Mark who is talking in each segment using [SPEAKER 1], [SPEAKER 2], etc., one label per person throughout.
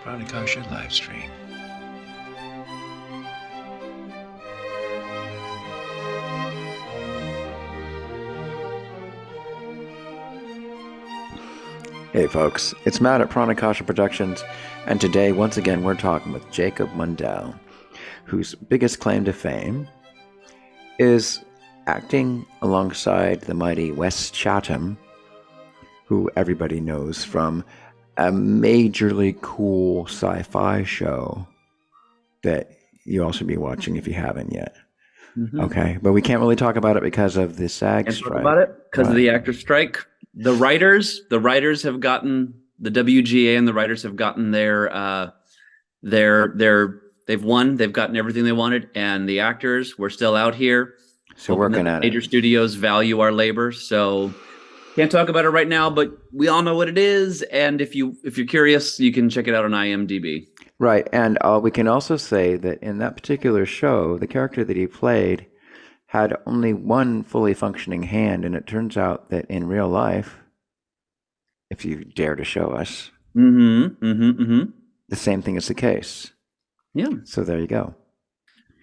[SPEAKER 1] Pranakasha live stream.
[SPEAKER 2] Hey folks, it's Matt at Pranakasha Productions, and today once again we're talking with Jacob Mundell, whose biggest claim to fame is acting alongside the mighty Wes Chatham, who everybody knows from a majorly cool sci-fi show that you all should be watching if you haven't yet. Mm-hmm. Okay, but we can't really talk about it because of the SAG strike.
[SPEAKER 3] Talk about it because of the actor strike. The writers have gotten the WGA, and the writers have gotten they've won. They've gotten everything they wanted, and the actors, we're still out here.
[SPEAKER 2] So working at it.
[SPEAKER 3] Major studios value our labor, so can't talk about it right now, but we all know what it is. And if you're curious, you can check it out on IMDb.
[SPEAKER 2] Right, and we can also say that in that particular show, the character that he played had only one fully functioning hand, and it turns out that in real life, if you dare to show us, the same thing is the case.
[SPEAKER 3] Yeah.
[SPEAKER 2] So there you go.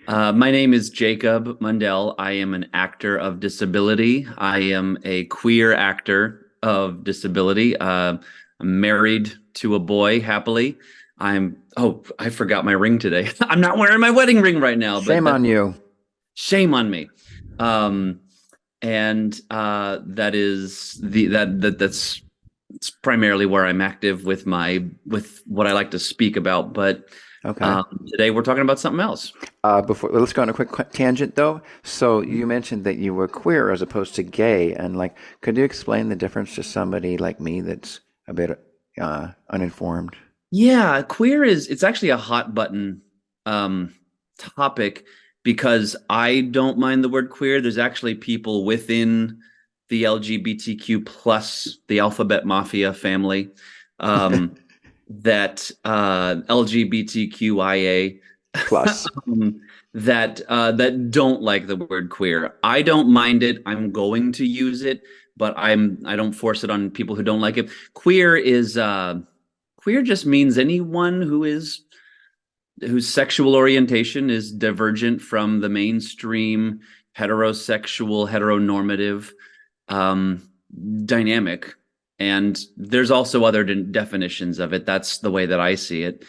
[SPEAKER 3] My name is Jacob Mundell. I am an actor of disability. I am a queer actor of disability. I'm married to a boy, happily. I forgot my ring today. I'm not wearing my wedding ring right now.
[SPEAKER 2] Shame on you.
[SPEAKER 3] Shame on me. That's it's primarily where I'm active with what I like to speak about. But okay, today we're talking about something else.
[SPEAKER 2] Let's go on a quick tangent though. So you mentioned that you were queer as opposed to gay, and could you explain the difference to somebody like me that's a bit uninformed?
[SPEAKER 3] Yeah, queer it's actually a hot button topic, because I don't mind the word queer. There's actually people within the LGBTQ plus the alphabet mafia family that LGBTQIA
[SPEAKER 2] plus
[SPEAKER 3] that don't like the word queer. I don't mind it. I'm going to use it, but I don't force it on people who don't like it. Queer just means anyone whose sexual orientation is divergent from the mainstream heterosexual, heteronormative dynamic. And there's also other definitions of it. That's the way that I see it.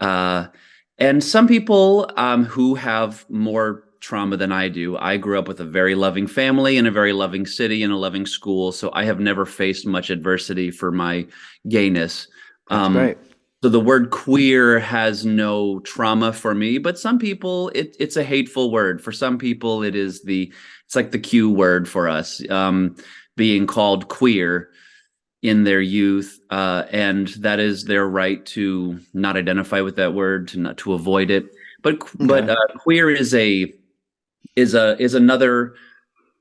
[SPEAKER 3] And some people who have more trauma than I do. I grew up with a very loving family in a very loving city and a loving school, so I have never faced much adversity for my gayness.
[SPEAKER 2] That's great.
[SPEAKER 3] So the word queer has no trauma for me, but some people it's a hateful word. For some people it's like the Q word for us, being called queer in their youth, and that is their right to not identify with that word, to avoid it. But queer is another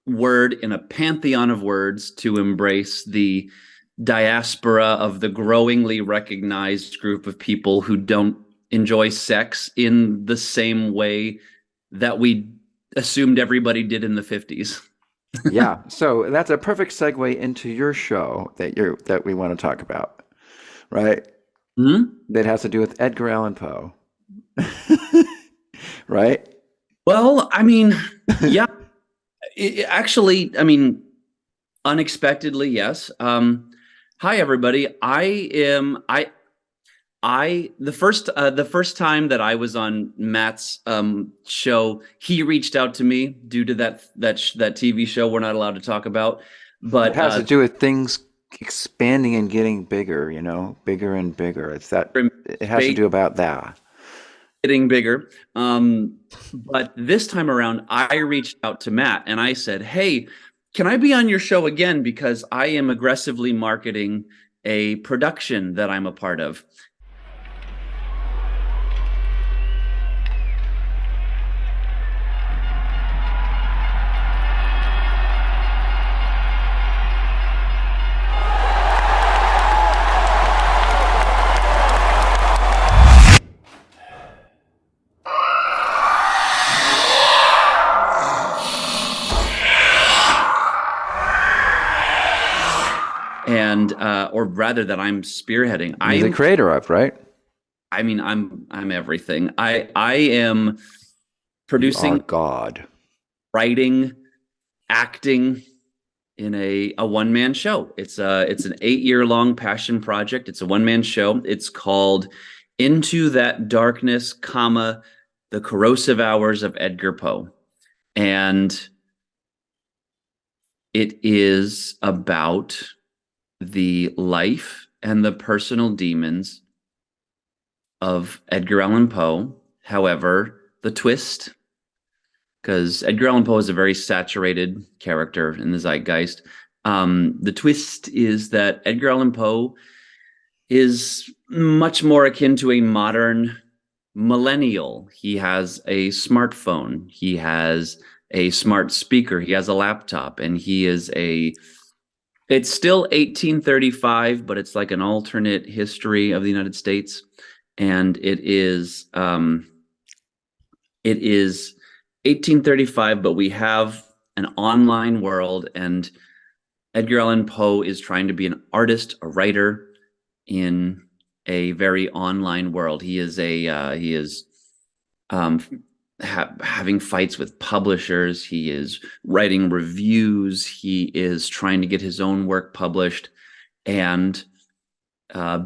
[SPEAKER 3] word in a pantheon of words to embrace the diaspora of the growingly recognized group of people who don't enjoy sex in the same way that we assumed everybody did in the 50s.
[SPEAKER 2] Yeah, so that's a perfect segue into your show that we want to talk about, right?
[SPEAKER 3] Mm-hmm.
[SPEAKER 2] That has to do with Edgar Allan Poe, right?
[SPEAKER 3] Well, I mean, yeah, unexpectedly, yes. Hi, everybody. The first time that I was on Matt's show, he reached out to me due to that TV show we're not allowed to talk about. But
[SPEAKER 2] it has to do with things expanding and getting bigger, bigger and bigger. It has to do about that.
[SPEAKER 3] Getting bigger. But this time around, I reached out to Matt and I said, hey, can I be on your show again? Because I am aggressively marketing a production that I'm a part of. And or rather that I'm spearheading.
[SPEAKER 2] You're the creator of, right?
[SPEAKER 3] I mean, I'm everything. I am
[SPEAKER 2] You are
[SPEAKER 3] producing,
[SPEAKER 2] God.
[SPEAKER 3] writing, acting in a one-man show. It's an 8-year long passion project. It's a one-man show. It's called Into That Darkness, comma, The Corrosive Hours of Edgar Poe. And it is about the life and the personal demons of Edgar Allan Poe. However, the twist, because Edgar Allan Poe is a very saturated character in the zeitgeist. The twist is that Edgar Allan Poe is much more akin to a modern millennial. He has a smartphone, he has a smart speaker, he has a laptop, and he is a it's still 1835, but it's like an alternate history of the United States. And it is 1835, but we have an online world, and Edgar Allan Poe is trying to be an artist, a writer in a very online world. He is having fights with publishers. He is writing reviews. He is trying to get his own work published, and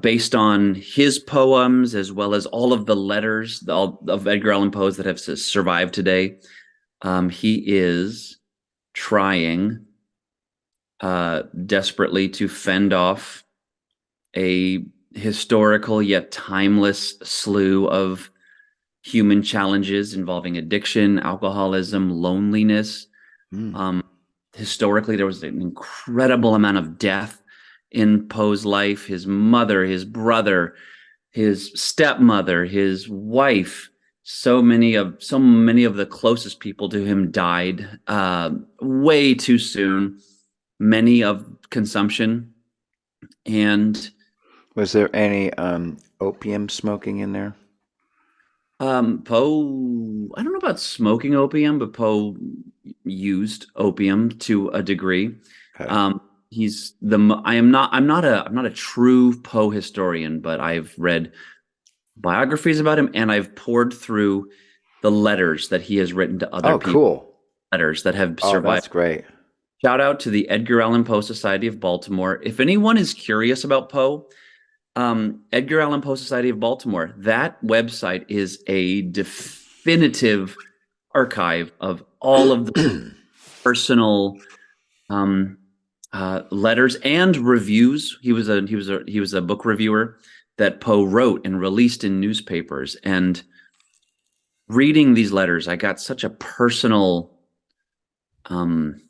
[SPEAKER 3] based on his poems as well as all of the letters of Edgar Allan Poe that have survived today, he is trying desperately to fend off a historical yet timeless slew of human challenges involving addiction, alcoholism, loneliness. Historically, there was an incredible amount of death in Poe's life. His mother, his brother, his stepmother, his wife, so many of the closest people to him died way too soon, many of consumption. And
[SPEAKER 2] was there any opium smoking in there?
[SPEAKER 3] Poe, I don't know about smoking opium, but Poe used opium to a degree.
[SPEAKER 2] Okay.
[SPEAKER 3] I'm not a true Poe historian, but I've read biographies about him, and I've poured through the letters that he has written to other people.
[SPEAKER 2] Cool.
[SPEAKER 3] Letters that have
[SPEAKER 2] Oh,
[SPEAKER 3] survived.
[SPEAKER 2] that's great.
[SPEAKER 3] Shout out to the Edgar Allan Poe Society of Baltimore. If anyone is curious about Poe, Edgar Allan Poe Society of Baltimore, that website is a definitive archive of all of the personal letters and reviews. He was a book reviewer that Poe wrote and released in newspapers. And reading these letters, I got such a personal connection.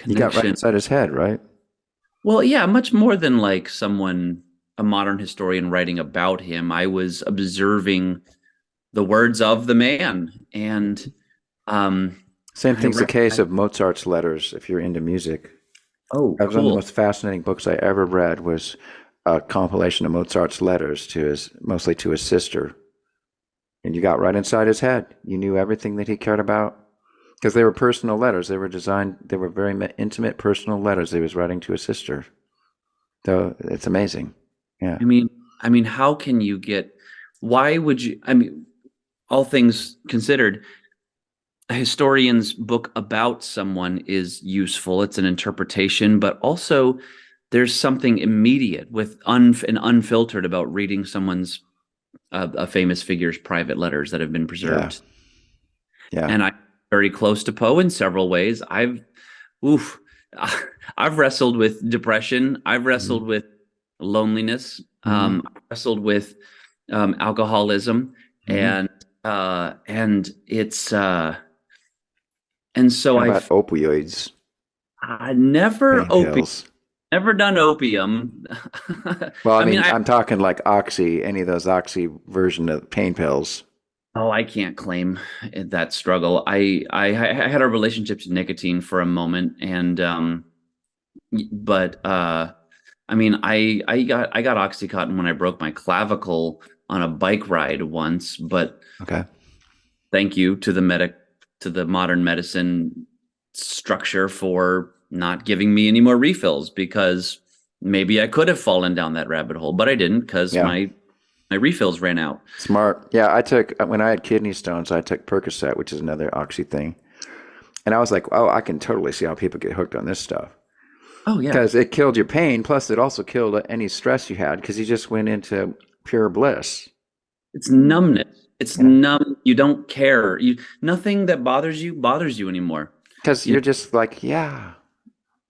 [SPEAKER 2] You got right inside his head, right?
[SPEAKER 3] Well, yeah, much more than like a modern historian writing about him. I was observing the words of the man. And
[SPEAKER 2] same thing's the case of Mozart's Letters, if you're into music.
[SPEAKER 3] Oh,
[SPEAKER 2] That was one of
[SPEAKER 3] cool.
[SPEAKER 2] the most fascinating books I ever read, was a compilation of Mozart's letters mostly to his sister. And you got right inside his head. You knew everything that he cared about, because they were personal letters. They were very intimate personal letters he was writing to his sister. So it's amazing. Yeah.
[SPEAKER 3] I mean, how can you why would you, all things considered, a historian's book about someone is useful. It's an interpretation, but also there's something immediate with and unfiltered about reading someone's a famous figure's private letters that have been preserved.
[SPEAKER 2] Yeah.
[SPEAKER 3] And I'm very close to Poe in several ways. I've wrestled with depression. I've wrestled with loneliness. I've wrestled with alcoholism, and it's and so
[SPEAKER 2] How about opioids?
[SPEAKER 3] I never never done opium.
[SPEAKER 2] Well, I mean, I'm talking like any of those oxy version of pain pills.
[SPEAKER 3] Oh, I can't claim that struggle. I had a relationship to nicotine for a moment, and but I got Oxycontin when I broke my clavicle on a bike ride once. But
[SPEAKER 2] okay,
[SPEAKER 3] thank you to the modern medicine structure for not giving me any more refills, because maybe I could have fallen down that rabbit hole, but I didn't, because my my refills ran out.
[SPEAKER 2] Smart. Yeah, I took when I had kidney stones, I took Percocet, which is another oxy thing, and I was like, oh, I can totally see how people get hooked on this stuff
[SPEAKER 3] Oh yeah,
[SPEAKER 2] because it killed your pain, plus it also killed any stress you had because you just went into pure bliss.
[SPEAKER 3] it's numbness. It's
[SPEAKER 2] Yeah,
[SPEAKER 3] numb. You don't care. You nothing that bothers you anymore.
[SPEAKER 2] because
[SPEAKER 3] You
[SPEAKER 2] you're just like, yeah,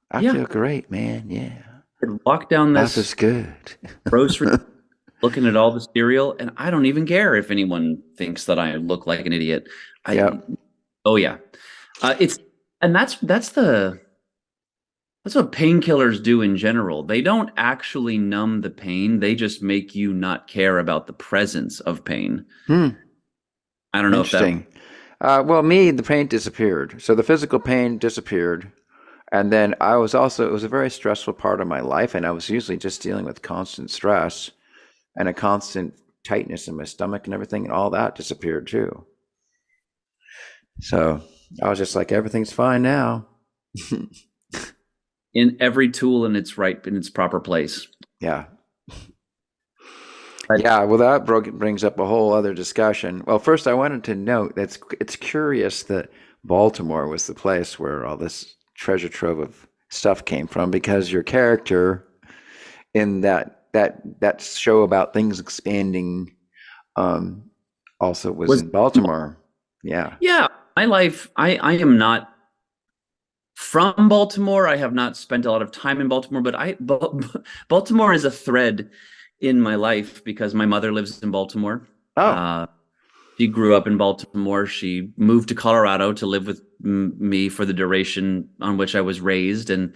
[SPEAKER 2] I
[SPEAKER 3] yeah,
[SPEAKER 2] feel great, man. Yeah,
[SPEAKER 3] I'd walk down
[SPEAKER 2] life
[SPEAKER 3] this
[SPEAKER 2] is good.
[SPEAKER 3] grocery looking at all the cereal, and I don't even care if anyone thinks that I look like an idiot. I
[SPEAKER 2] Yep.
[SPEAKER 3] oh yeah, it's and that's what painkillers do in general. They don't actually numb the pain. They just make you not care about the presence of pain.
[SPEAKER 2] Hmm.
[SPEAKER 3] I don't know if that.
[SPEAKER 2] Interesting. Well, me, the pain disappeared. So the physical pain disappeared. And then I was also, it was a very stressful part of my life. And I was usually just dealing with constant stress and a constant tightness in my stomach and everything. And all that disappeared too. So I was just like, everything's fine now.
[SPEAKER 3] In every tool in its proper place.
[SPEAKER 2] Yeah.
[SPEAKER 3] But
[SPEAKER 2] Yeah. Well, that brings up a whole other discussion. Well, first, I wanted to note that it's curious that Baltimore was the place where all this treasure trove of stuff came from because your character in that show about things expanding um also was
[SPEAKER 3] was
[SPEAKER 2] in Baltimore. Yeah.
[SPEAKER 3] yeah, my life. I am not from Baltimore. I have not spent a lot of time in Baltimore, but Baltimore is a thread in my life because my mother lives in Baltimore.
[SPEAKER 2] Oh,
[SPEAKER 3] Uh, she grew up in Baltimore. She moved to Colorado to live with me for the duration on which I was raised. And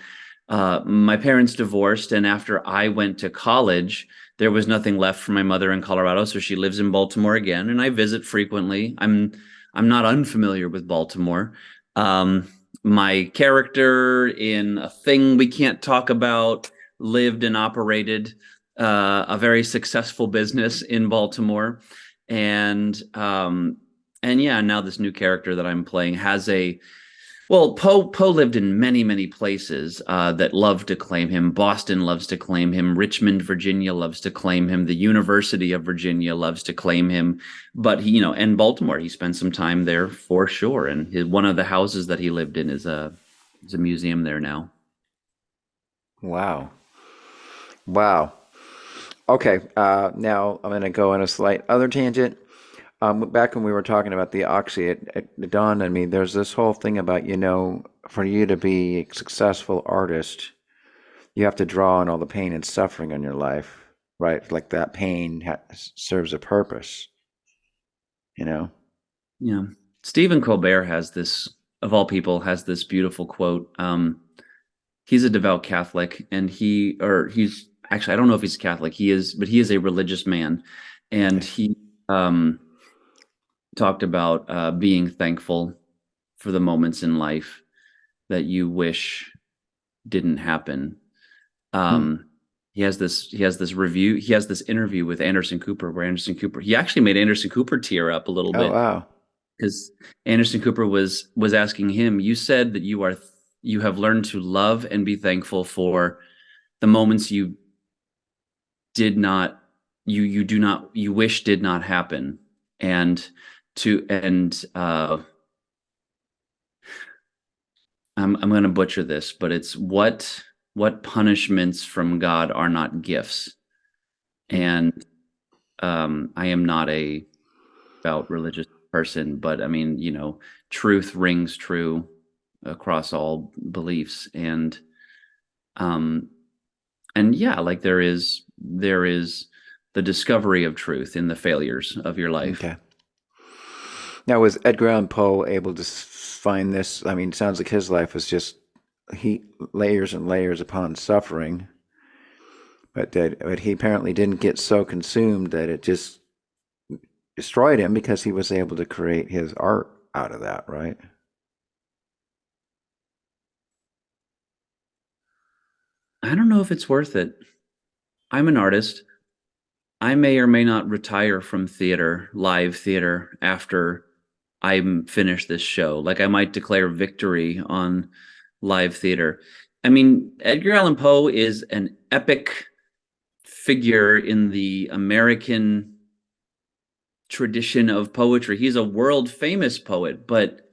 [SPEAKER 3] my parents divorced. And after I went to college, there was nothing left for my mother in Colorado. So she lives in Baltimore again. And I visit frequently. I'm not unfamiliar with Baltimore. Um, my character in A Thing We Can't Talk About lived and operated a very successful business in Baltimore and and yeah, now this new character that I'm playing has a well, Poe lived in many places that love to claim him. Boston loves to claim him. Richmond, Virginia loves to claim him. The University of Virginia loves to claim him. But he, and Baltimore, he spent some time there for sure. And one of the houses that he lived in is a museum there now.
[SPEAKER 2] wow. Wow. Okay, now I'm going to go on a slight other tangent. Back when we were talking about the oxy, it dawned on me there's this whole thing about, for you to be a successful artist, you have to draw on all the pain and suffering in your life, right? Like that pain serves a purpose, you know?
[SPEAKER 3] Yeah. Stephen Colbert has this, of all people, has this beautiful quote. He's a devout Catholic, and he's actually, I don't know if he's Catholic. But he is a religious man, and
[SPEAKER 2] Okay.
[SPEAKER 3] he talked about being thankful for the moments in life that you wish didn't happen.
[SPEAKER 2] Hmm.
[SPEAKER 3] Um, he has this interview with Anderson Cooper where Anderson Cooper he actually made Anderson Cooper tear up a little
[SPEAKER 2] Oh,
[SPEAKER 3] bit
[SPEAKER 2] wow.
[SPEAKER 3] because Anderson Cooper was asking him, you said that you have learned to love and be thankful for the moments you did not you do not you wish did not happen, and to and I'm going to butcher this, but it's what punishments from God are not gifts.
[SPEAKER 2] Hmm.
[SPEAKER 3] And I am not a about religious person, but I mean, truth rings true across all beliefs, um, and yeah, like there is the discovery of truth in the failures of your life.
[SPEAKER 2] Okay. Now, was Edgar Allan Poe able to find this? I mean, it sounds like his life was just he layers and layers upon suffering, but he apparently didn't get so consumed that it just destroyed him because he was able to create his art out of that, right?
[SPEAKER 3] I don't know if it's worth it. I'm an artist. I may or may not retire from live theater, after I'm finished this show. Like I might declare victory on live theater. I mean, Edgar Allan Poe is an epic figure in the American tradition of poetry. He's a world famous poet, but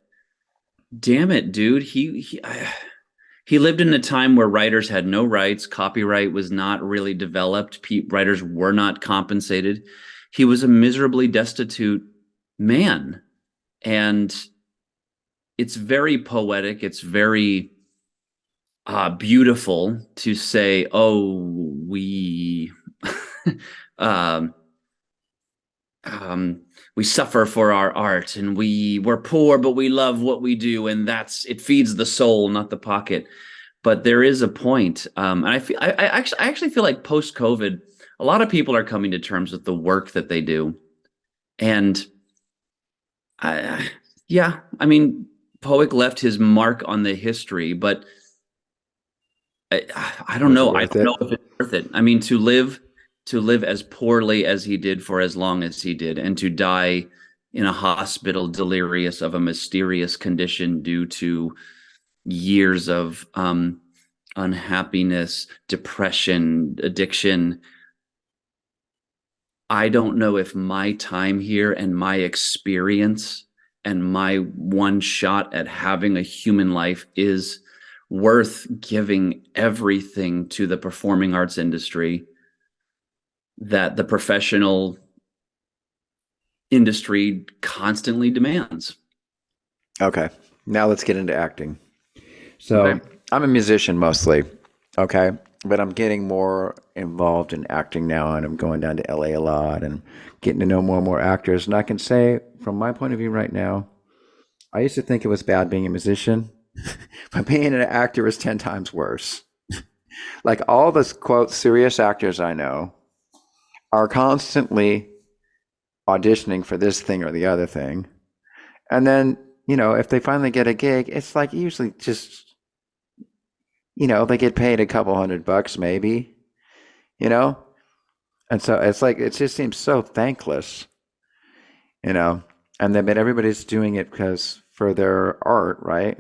[SPEAKER 3] damn it, dude, he lived in a time where writers had no rights. Copyright was not really developed. Writers were not compensated. He was a miserably destitute man. And it's very poetic. It's very beautiful to say, oh, um, we suffer for our art, and we're poor, but we love what we do, and it feeds the soul, not the pocket. But there is a point, and I actually feel like post-COVID, a lot of people are coming to terms with the work that they do, and yeah, I mean, Poick left his mark on the history, but I don't know. I don't know if it's worth it. I mean, to live as poorly as he did for as long as he did, and to die in a hospital delirious of a mysterious condition due to years of unhappiness, depression, addiction. I don't know if my time here and my experience and my one shot at having a human life is worth giving everything to the performing arts industry that the professional industry constantly demands.
[SPEAKER 2] Okay. Now let's get into acting. So I'm a musician mostly. Okay. But I'm getting more involved in acting now, and I'm going down to LA a lot and getting to know more and more actors. And I can say, from my point of view right now, I used to think it was bad being a musician, but being an actor is 10 times worse. Like all the quote serious actors I know are constantly auditioning for this thing or the other thing. And then, if they finally get a gig, it's like usually just, they get paid a couple $100 maybe, And so it's like, it just seems so thankless, and then, but everybody's doing it for their art, right?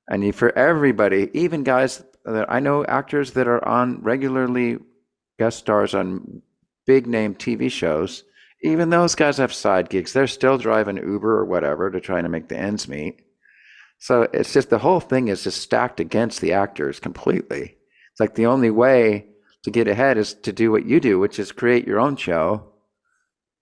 [SPEAKER 2] And for everybody, even guys that I know, actors that are on regularly guest stars on big name TV shows, even those guys have side gigs. They're still driving Uber or whatever to try to make the ends meet. So it's just the whole thing is just stacked against the actors completely. It's like the only way to get ahead is to do what you do, which is create your own show,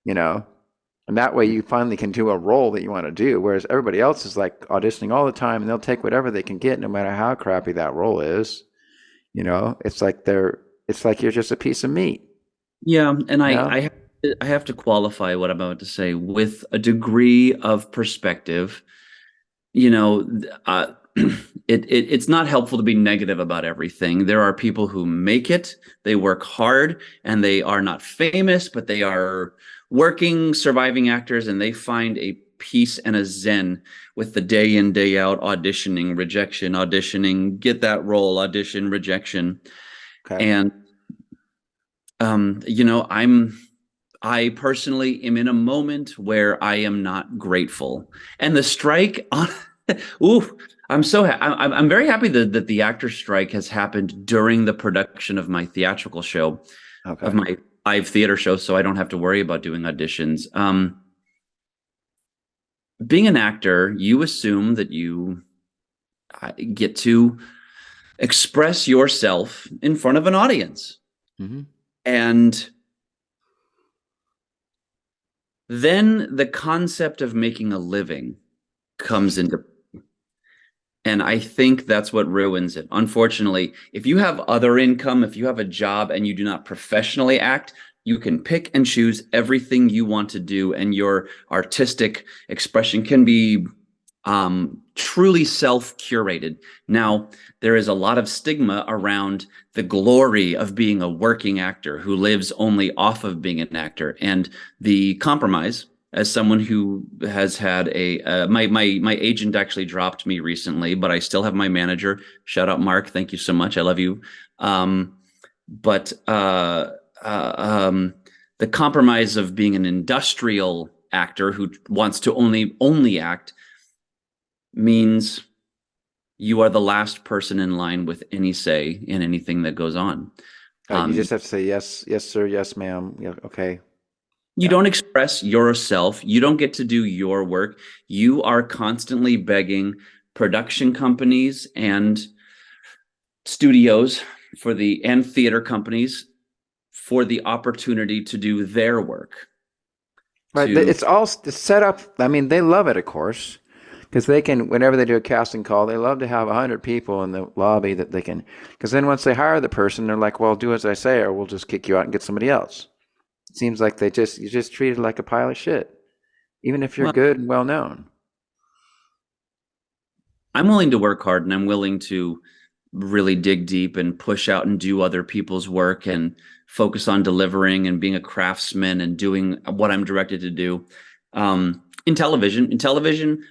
[SPEAKER 2] and that way you finally can do a role that you want to do. Whereas everybody else is like auditioning all the time, and they'll take whatever they can get, no matter how crappy that role is. It's like you're just a piece of meat.
[SPEAKER 3] Yeah, and I have to qualify what I'm about to say with a degree of perspective. It's not helpful to be negative about everything. There are people who make it, they work hard, and they are not famous, but they are working, surviving actors, and they find a peace and a zen with the day in, day out auditioning, rejection, auditioning, get that role, audition, rejection. Okay. And I personally am in a moment where I am not grateful. And the strike ooh, I'm very happy that the actor strike has happened during the production of my theatrical show, of my live theater show, so I don't have to worry about doing auditions. Being an actor, you assume that you get to express yourself in front of an audience. Mm-hmm. And then the concept of making a living comes into play. And I think that's what ruins it. Unfortunately, if you have other income, if you have a job and you do not professionally act, you can pick and choose everything you want to do, and your artistic expression can be truly self-curated. Now, there is a lot of stigma around the glory of being a working actor who lives only off of being an actor, and the compromise. As someone who has had my agent actually dropped me recently, but I still have my manager. Shout out, Mark. Thank you so much. I love you. But the compromise of being an industrial actor who wants to only act means you are the last person in line with any say in anything that goes on.
[SPEAKER 2] You just have to say yes, yes, sir, yes, ma'am. Yeah, okay.
[SPEAKER 3] You
[SPEAKER 2] Yeah.
[SPEAKER 3] don't express yourself. You don't get to do your work. You are constantly begging production companies and studios and theater companies for the opportunity to do their work.
[SPEAKER 2] Right. It's set up. I mean, they love it, of course, because they can, whenever they do a casting call, they love to have 100 people in the lobby that they can, because then once they hire the person, they're like, well, do as I say, or we'll just kick you out and get somebody else. It seems like you're just treated like a pile of shit, even if you're
[SPEAKER 3] Well,
[SPEAKER 2] good and well known.
[SPEAKER 3] I'm willing to work hard and I'm willing to really dig deep and push out and do other people's work and focus on delivering and being a craftsman and doing what I'm directed to do. In television,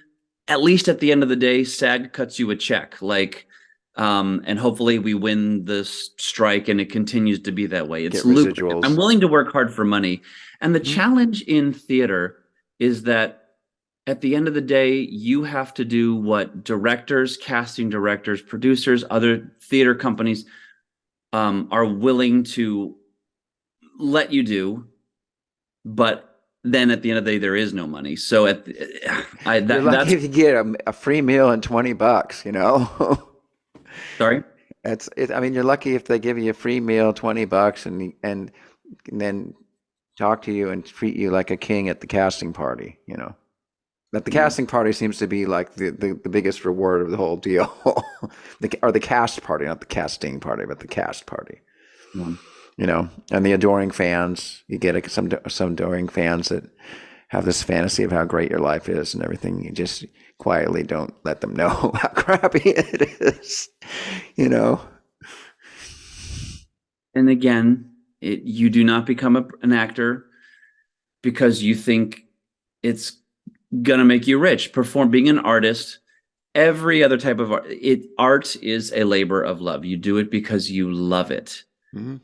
[SPEAKER 3] at least at the end of the day, SAG cuts you a check. And hopefully we win this strike and it continues to be that way.
[SPEAKER 2] Get
[SPEAKER 3] It's lucrative. I'm
[SPEAKER 2] residuals.
[SPEAKER 3] willing to work hard for money. And the
[SPEAKER 2] Mhm.
[SPEAKER 3] challenge in theater is that at the end of the day, you have to do what directors, casting directors, producers, other theater companies are willing to let you do. But then at the end of the day, there is no money. So
[SPEAKER 2] You're lucky
[SPEAKER 3] that's
[SPEAKER 2] if you get a free meal and $20, you know?
[SPEAKER 3] sorry.
[SPEAKER 2] I mean, you're lucky if they give you a free meal, $20, and then talk to you and treat you like a king at the casting party, you know? That the
[SPEAKER 3] Yeah.
[SPEAKER 2] casting party seems to be like the biggest reward of the whole deal. Or the cast party, not the casting party, but the cast party.
[SPEAKER 3] Yeah.
[SPEAKER 2] You know, and the adoring fans, you get some adoring fans that have this fantasy of how great your life is and everything. You just quietly don't let them know how crappy it is, you know?
[SPEAKER 3] And again, you do not become an actor because you think it's gonna make you rich. Being an artist, every other type of art is a labor of love. You do it because you love it.
[SPEAKER 2] Mm-hmm.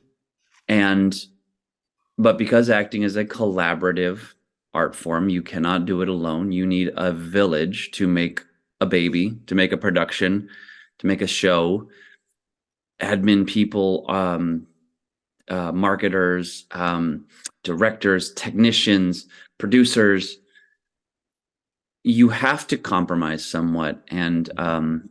[SPEAKER 3] But because acting is a collaborative art form, you cannot do it alone. You need a village to make a baby, to make a production, to make a show. Admin people, marketers, directors, technicians, producers. You have to compromise somewhat, and I'm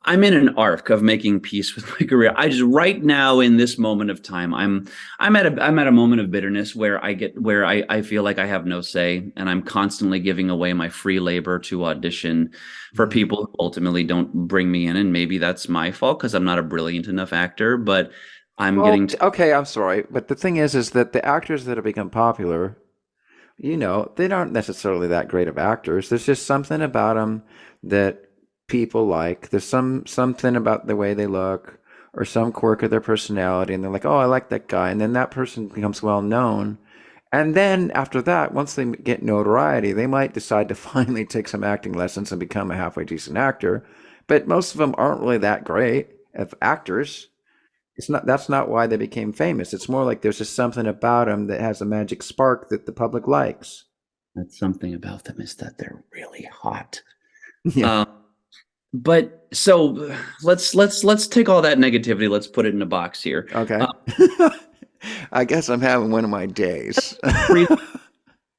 [SPEAKER 3] I'm in an arc of making peace with my career. I just right now in this moment of time, I'm at a moment of bitterness where I feel like I have no say, and I'm constantly giving away my free labor to audition for people who ultimately don't bring me in, and maybe that's my fault because I'm not a brilliant enough actor. But I'm
[SPEAKER 2] Well,
[SPEAKER 3] getting to,
[SPEAKER 2] okay, I'm sorry, but the thing is that the actors that have become popular, they aren't necessarily that great of actors. There's just something about them that people like. There's something about the way they look or some quirk of their personality, and they're like, "Oh, I like that guy." And then that person becomes well known. And then after that, once they get notoriety, they might decide to finally take some acting lessons and become a halfway decent actor. But most of them aren't really that great of actors. That's not why they became famous. It's more like there's just something about them that has a magic spark that the public likes.
[SPEAKER 3] that's something about them is that they're really hot.
[SPEAKER 2] Yeah.
[SPEAKER 3] But so let's take all that negativity. Let's put it in a box here.
[SPEAKER 2] Okay. I guess I'm having one of my days.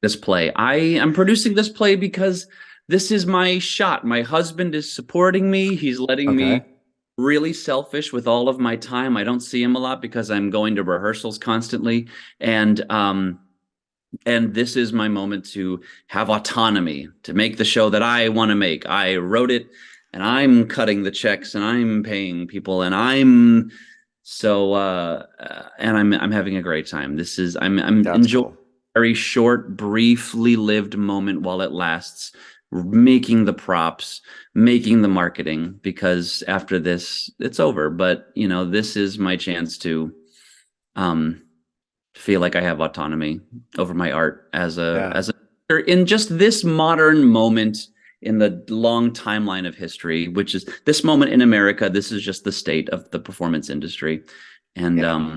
[SPEAKER 3] This play. I am producing this play because this is my shot. My husband is supporting me. He's letting me
[SPEAKER 2] Okay.
[SPEAKER 3] really selfish with all of my time. I don't see him a lot because I'm going to rehearsals constantly. And this is my moment to have autonomy, to make the show that I want to make. I wrote it and I'm cutting the checks and I'm paying people and I'm having a great time. I'm
[SPEAKER 2] That's
[SPEAKER 3] enjoying
[SPEAKER 2] cool.
[SPEAKER 3] a very short, briefly lived moment while it lasts, making the props, making the marketing, because after this, it's over. But this is my chance to um feel like I have autonomy over my art
[SPEAKER 2] Yeah.
[SPEAKER 3] in just this modern moment in the long timeline of history, which is this moment in America. This is just the state of the performance industry, and
[SPEAKER 2] Yeah.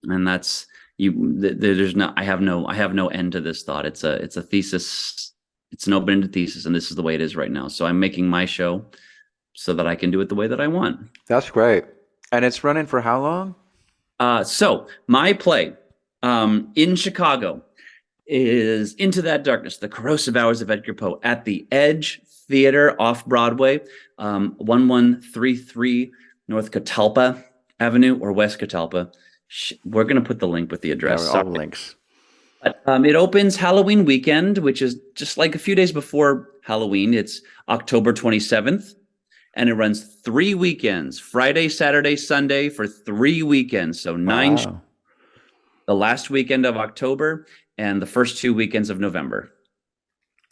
[SPEAKER 3] and that's there's no I have no end to this thought. It's a thesis. It's an open-ended thesis, and this is the way it is right now. So I'm making my show so that I can do it the way that I want.
[SPEAKER 2] That's great. And it's running for how long?
[SPEAKER 3] So my play, in Chicago is Into That Darkness, The Corrosive Hours of Edgar Poe at the Edge Theater Off-Broadway, 1133 North Catalpa Avenue or West Catalpa. We're going to put the link with the address.
[SPEAKER 2] Yeah, all the links.
[SPEAKER 3] It opens Halloween weekend, which is just like a few days before Halloween. It's October 27th, and it runs 3 weekends, Friday, Saturday, Sunday, for 3 weekends. So 9
[SPEAKER 2] Wow.
[SPEAKER 3] the last weekend of October and the first 2 weekends of November.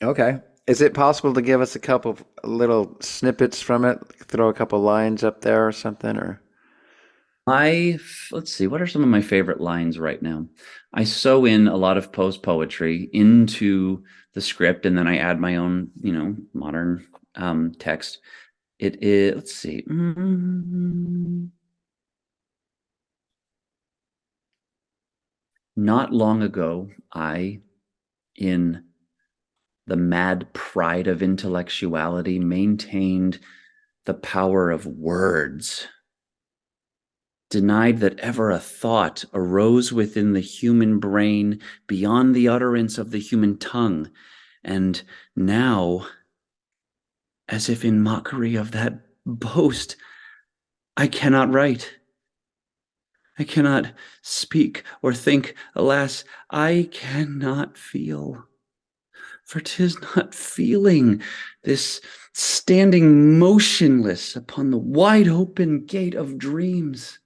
[SPEAKER 2] Okay. Is it possible to give us a couple of little snippets from it? Throw a couple lines up there or something? Or
[SPEAKER 3] Let's see, what are some of my favorite lines right now? I sew in a lot of Poe's poetry into the script, and then I add my own, modern text. It is, let's see. Not long ago, I, in the mad pride of intellectuality, maintained the power of words, denied that ever a thought arose within the human brain beyond the utterance of the human tongue. And now, as if in mockery of that boast, I cannot write. I cannot speak or think. Alas, I cannot feel. For 'tis not feeling, this standing motionless upon the wide open gate of dreams.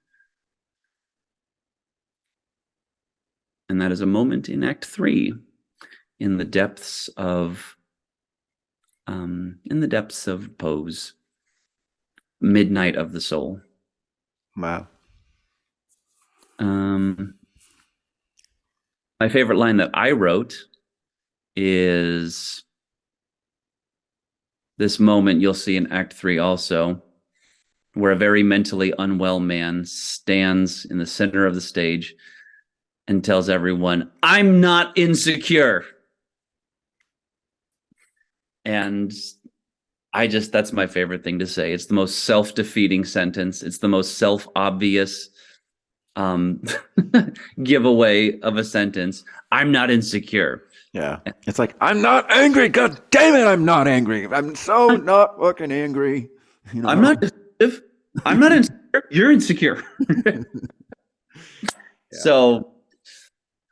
[SPEAKER 3] And that is a moment in Act 3, in the depths of Poe's Midnight of the Soul.
[SPEAKER 2] wow.
[SPEAKER 3] My favorite line that I wrote is this moment you'll see in Act 3 also, where a very mentally unwell man stands in the center of the stage and tells everyone, "I'm not insecure." And that's my favorite thing to say. It's the most self-defeating sentence. It's the most self-obvious giveaway of a sentence. I'm not insecure.
[SPEAKER 2] Yeah. It's like, I'm not angry. God damn it, I'm not angry. I'm so not fucking angry.
[SPEAKER 3] I'm not defensive. I'm not insecure. You're insecure.
[SPEAKER 2] Yeah.
[SPEAKER 3] So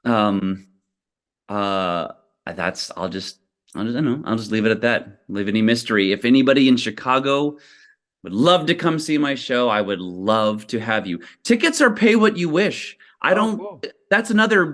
[SPEAKER 3] I'll just leave it at that. Leave any mystery. If anybody in Chicago would love to come see my show, I would love to have you. Tickets are pay what you wish.
[SPEAKER 2] Cool.
[SPEAKER 3] That's another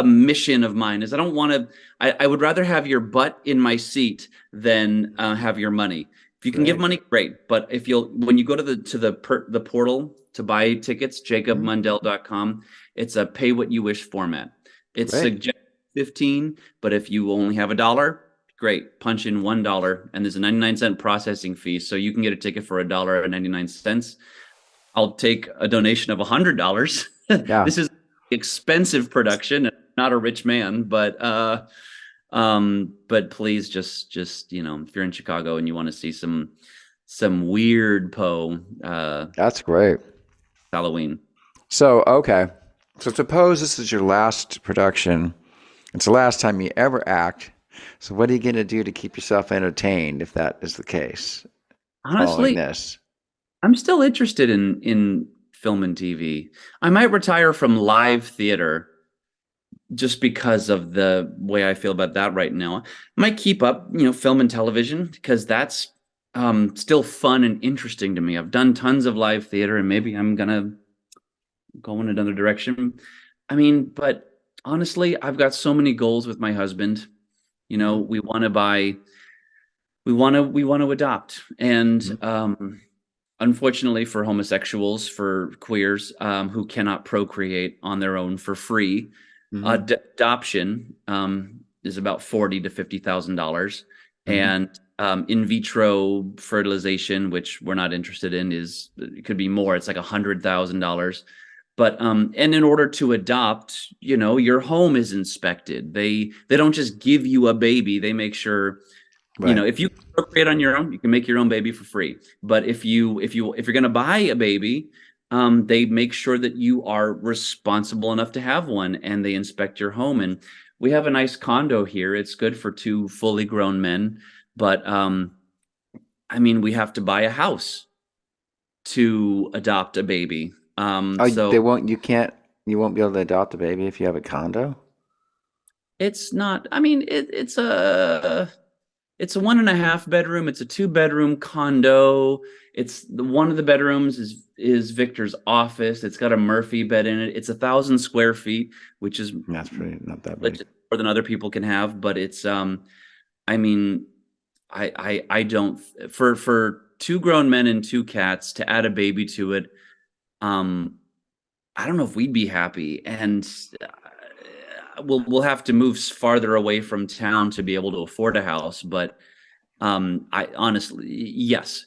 [SPEAKER 3] mission of mine, is I don't want to, I would rather have your butt in my seat than have your money. If you can give money, great. But when you go to the portal to buy tickets, jacobmundell.com, it's a pay what you wish format. It's suggested $15, but if you only have $1, great. Punch in $1, and there's a 99-cent processing fee, so you can get a ticket for $1.99. I'll take a donation of $100.
[SPEAKER 2] Yeah.
[SPEAKER 3] This is expensive production. I'm not a rich man, but please just if you're in Chicago and you want to see some weird Poe,
[SPEAKER 2] That's great.
[SPEAKER 3] Halloween.
[SPEAKER 2] So, okay. So suppose this is your last production. It's the last time you ever act. So what are you going to do to keep yourself entertained if that is the case?
[SPEAKER 3] Honestly,
[SPEAKER 2] this?
[SPEAKER 3] I'm still interested in film and TV. I might retire from live theater just because of the way I feel about that right now. I might keep up, film and television, because that's still fun and interesting to me. I've done tons of live theater, and maybe I'm going to go in another direction. I mean, but honestly, I've got so many goals with my husband. We want to buy, we want to adopt. And unfortunately for homosexuals, for queers who cannot procreate on their own for free, adoption is about $40,000 to $50,000. And in vitro fertilization, which we're not interested in, it could be more. It's like $100,000. But and in order to adopt, your home is inspected. They don't just give you a baby. They make sure, if you procreate on your own, you can make your own baby for free. But if you're going to buy a baby, They make sure that you are responsible enough to have one, and they inspect your home. And we have a nice condo here. It's good for two fully grown men, but I mean, we have to buy a house to adopt a baby.
[SPEAKER 2] Oh,
[SPEAKER 3] So
[SPEAKER 2] they won't. You won't be able to adopt a baby if you have a condo.
[SPEAKER 3] it's not. I mean, it's a 1.5 bedroom. It's a 2 bedroom condo. It's one of the bedrooms is Victor's office. It's got a Murphy bed in it. It's 1,000 square feet, which is
[SPEAKER 2] That's pretty not that big.
[SPEAKER 3] more than other people can have. But it's I mean, I don't for two grown men and two cats to add a baby to it. Um, I don't know if we'd be happy, and we'll have to move farther away from town to be able to afford a house. But I honestly, yes,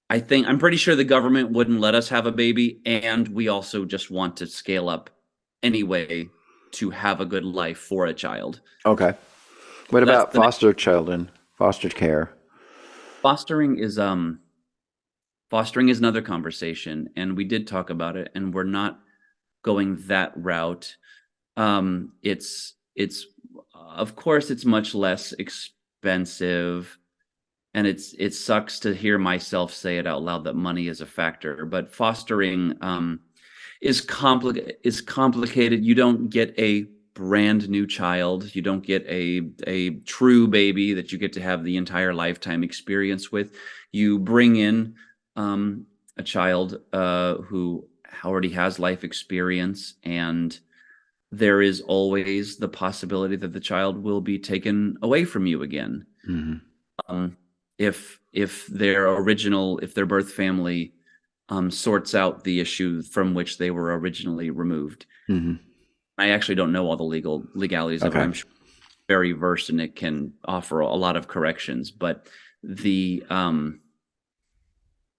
[SPEAKER 3] I'm pretty sure the government wouldn't let us have a baby, and we also just want to scale up anyway to have a good life for a child.
[SPEAKER 2] Okay. What
[SPEAKER 3] That's
[SPEAKER 2] about foster children, foster care?
[SPEAKER 3] fostering is fostering is another conversation, and we did talk about it, and we're not going that route. It's of course it's much less expensive, and it sucks to hear myself say it out loud that money is a factor, but fostering is complicated. You don't get a brand new child. You don't get a true baby that you get to have the entire lifetime experience with. You bring in a child who already has life experience, and there is always the possibility that the child will be taken away from you again.
[SPEAKER 2] Mm-hmm.
[SPEAKER 3] If their birth family sorts out the issue from which they were originally removed.
[SPEAKER 2] Mm-hmm.
[SPEAKER 3] I actually don't know all the legalities of it. I'm sure very versed and it can offer a lot of corrections, but the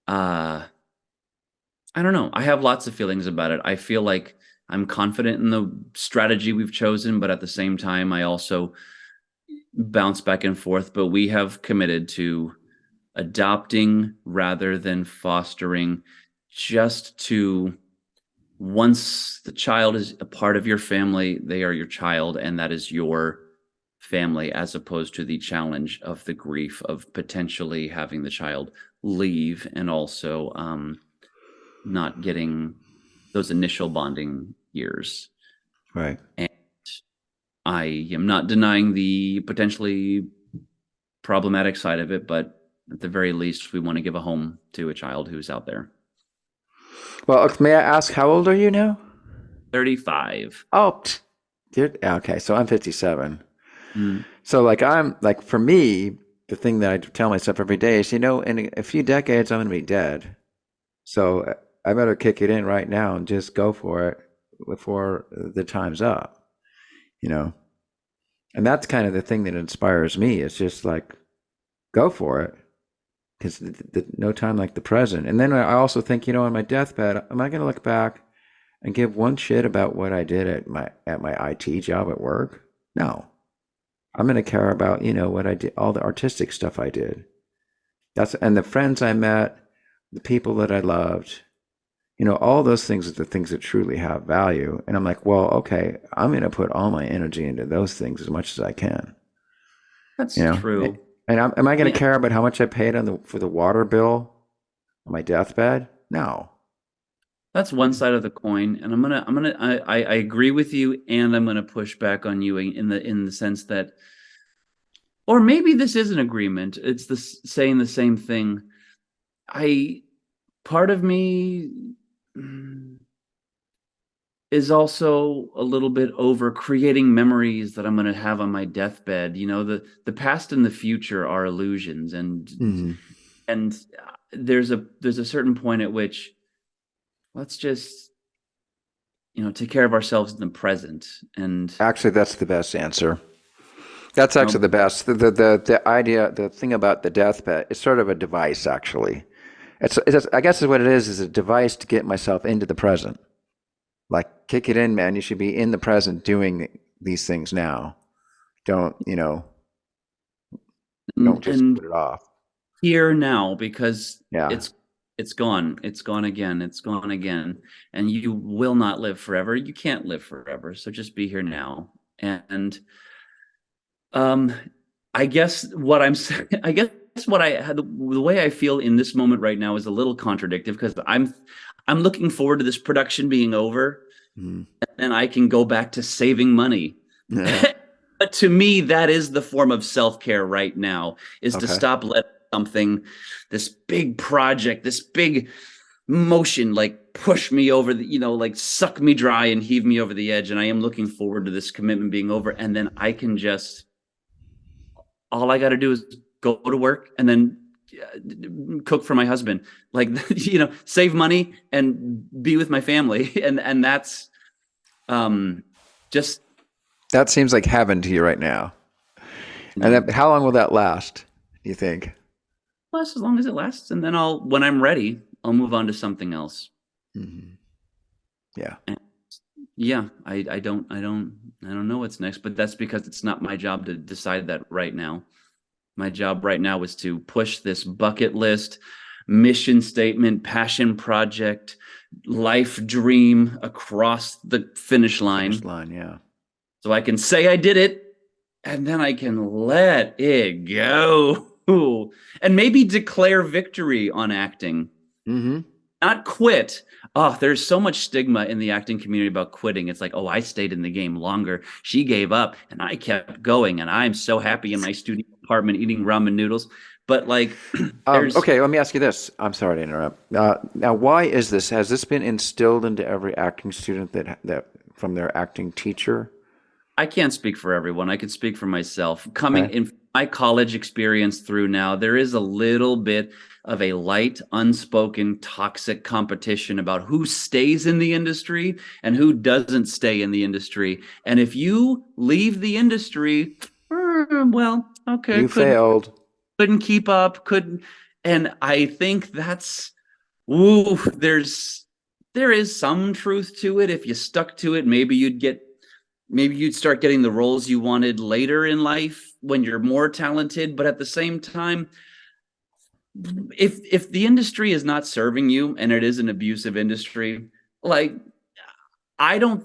[SPEAKER 3] I don't know. I have lots of feelings about it. I feel like I'm confident in the strategy we've chosen, but at the same time, I also bounce back and forth. But we have committed to adopting rather than fostering, just to, once the child is a part of your family, they are your child, and that is your family, as opposed to the challenge of the grief of potentially having the child leave, and also not getting those initial bonding years.
[SPEAKER 2] Right.
[SPEAKER 3] And I am not denying the potentially problematic side of it, but at the very least, we want to give a home to a child who's out there.
[SPEAKER 2] Well, may I ask, how old are you now?
[SPEAKER 3] 35.
[SPEAKER 2] Oh, dude. Okay. So I'm 57.
[SPEAKER 3] Mm.
[SPEAKER 2] So for me, the thing that I tell myself every day is, in a few decades, I'm going to be dead. So I better kick it in right now and just go for it before the time's up, And that's kind of the thing that inspires me. It's just like, go for it. Because no time like the present. And then I also think, on my deathbed, am I going to look back and give one shit about what I did at my IT job at work? No. I'm going to care about, what I did, all the artistic stuff I did. And the friends I met, the people that I loved, all those things are the things that truly have value. And I'm like, well, okay, I'm going to put all my energy into those things as much as I can.
[SPEAKER 3] That's true.
[SPEAKER 2] And am I going to care about how much I paid for the water bill on my deathbed? No.
[SPEAKER 3] That's one side of the coin, and I agree with you, and I'm gonna push back on you in the sense that, or maybe this is an agreement. It's saying the same thing. Part of me is also a little bit over creating memories that I'm going to have on my deathbed. The past and the future are illusions, and there's a certain point at which let's just take care of ourselves in the present. And
[SPEAKER 2] actually, that's the best answer. That's actually the best. The idea, the thing about the deathbed, it's sort of a device. Actually, it's I guess what it is a device to get myself into the present. Like, kick it in, man. You should be in the present doing these things now. Don't just put it off.
[SPEAKER 3] Here now, because
[SPEAKER 2] Yeah.
[SPEAKER 3] it's it's gone. It's gone again. It's gone again. And you will not live forever. You can't live forever. So just be here now. And um, I guess what I'm saying, I guess what I had, the way I feel in this moment right now is a little contradictory because I'm looking forward to this production being over,
[SPEAKER 2] Mm.
[SPEAKER 3] and I can go back to saving money.
[SPEAKER 2] Yeah.
[SPEAKER 3] But to me, that is the form of self-care right now, is to
[SPEAKER 2] Okay.
[SPEAKER 3] stop letting something, this big project, this big motion, like push me over the, like suck me dry and heave me over the edge. And I am looking forward to this commitment being over. And then I can just, all I got to do is go to work and then cook for my husband, like, save money and be with my family. And that's just,
[SPEAKER 2] That seems like heaven to you right now. And then, how long will that last, do you think?
[SPEAKER 3] last as long as it lasts. And then when I'm ready, I'll move on to something else.
[SPEAKER 2] Mm-hmm. Yeah.
[SPEAKER 3] Yeah, I don't know what's next, but that's because it's not my job to decide that right now. My job right now is to push this bucket list, mission statement, passion project, life dream across the finish line.
[SPEAKER 2] Finish line, yeah.
[SPEAKER 3] So I can say I did it, and then I can let it go. And maybe declare victory on acting.
[SPEAKER 2] Mm-hmm.
[SPEAKER 3] Not quit. Oh, there's so much stigma in the acting community about quitting. It's like, oh, I stayed in the game longer. She gave up and I kept going. And I'm so happy in my studio apartment eating ramen noodles. But like,
[SPEAKER 2] Okay, let me ask you this. I'm sorry to interrupt. Now, why is this? Has this been instilled into every acting student that from their acting teacher?
[SPEAKER 3] I can't speak for everyone. I can speak for myself. Coming
[SPEAKER 2] Okay.
[SPEAKER 3] in my college experience through now, there is a little bit of a light, unspoken, toxic competition about who stays in the industry and who doesn't stay in the industry. And if you leave the industry, well, okay,
[SPEAKER 2] You failed.
[SPEAKER 3] couldn't keep up, couldn't. And I think that's, ooh, there is some truth to it. If you stuck to it, maybe you'd start getting the roles you wanted later in life when you're more talented. But at the same time, if the industry is not serving you and it is an abusive industry, like, I don't,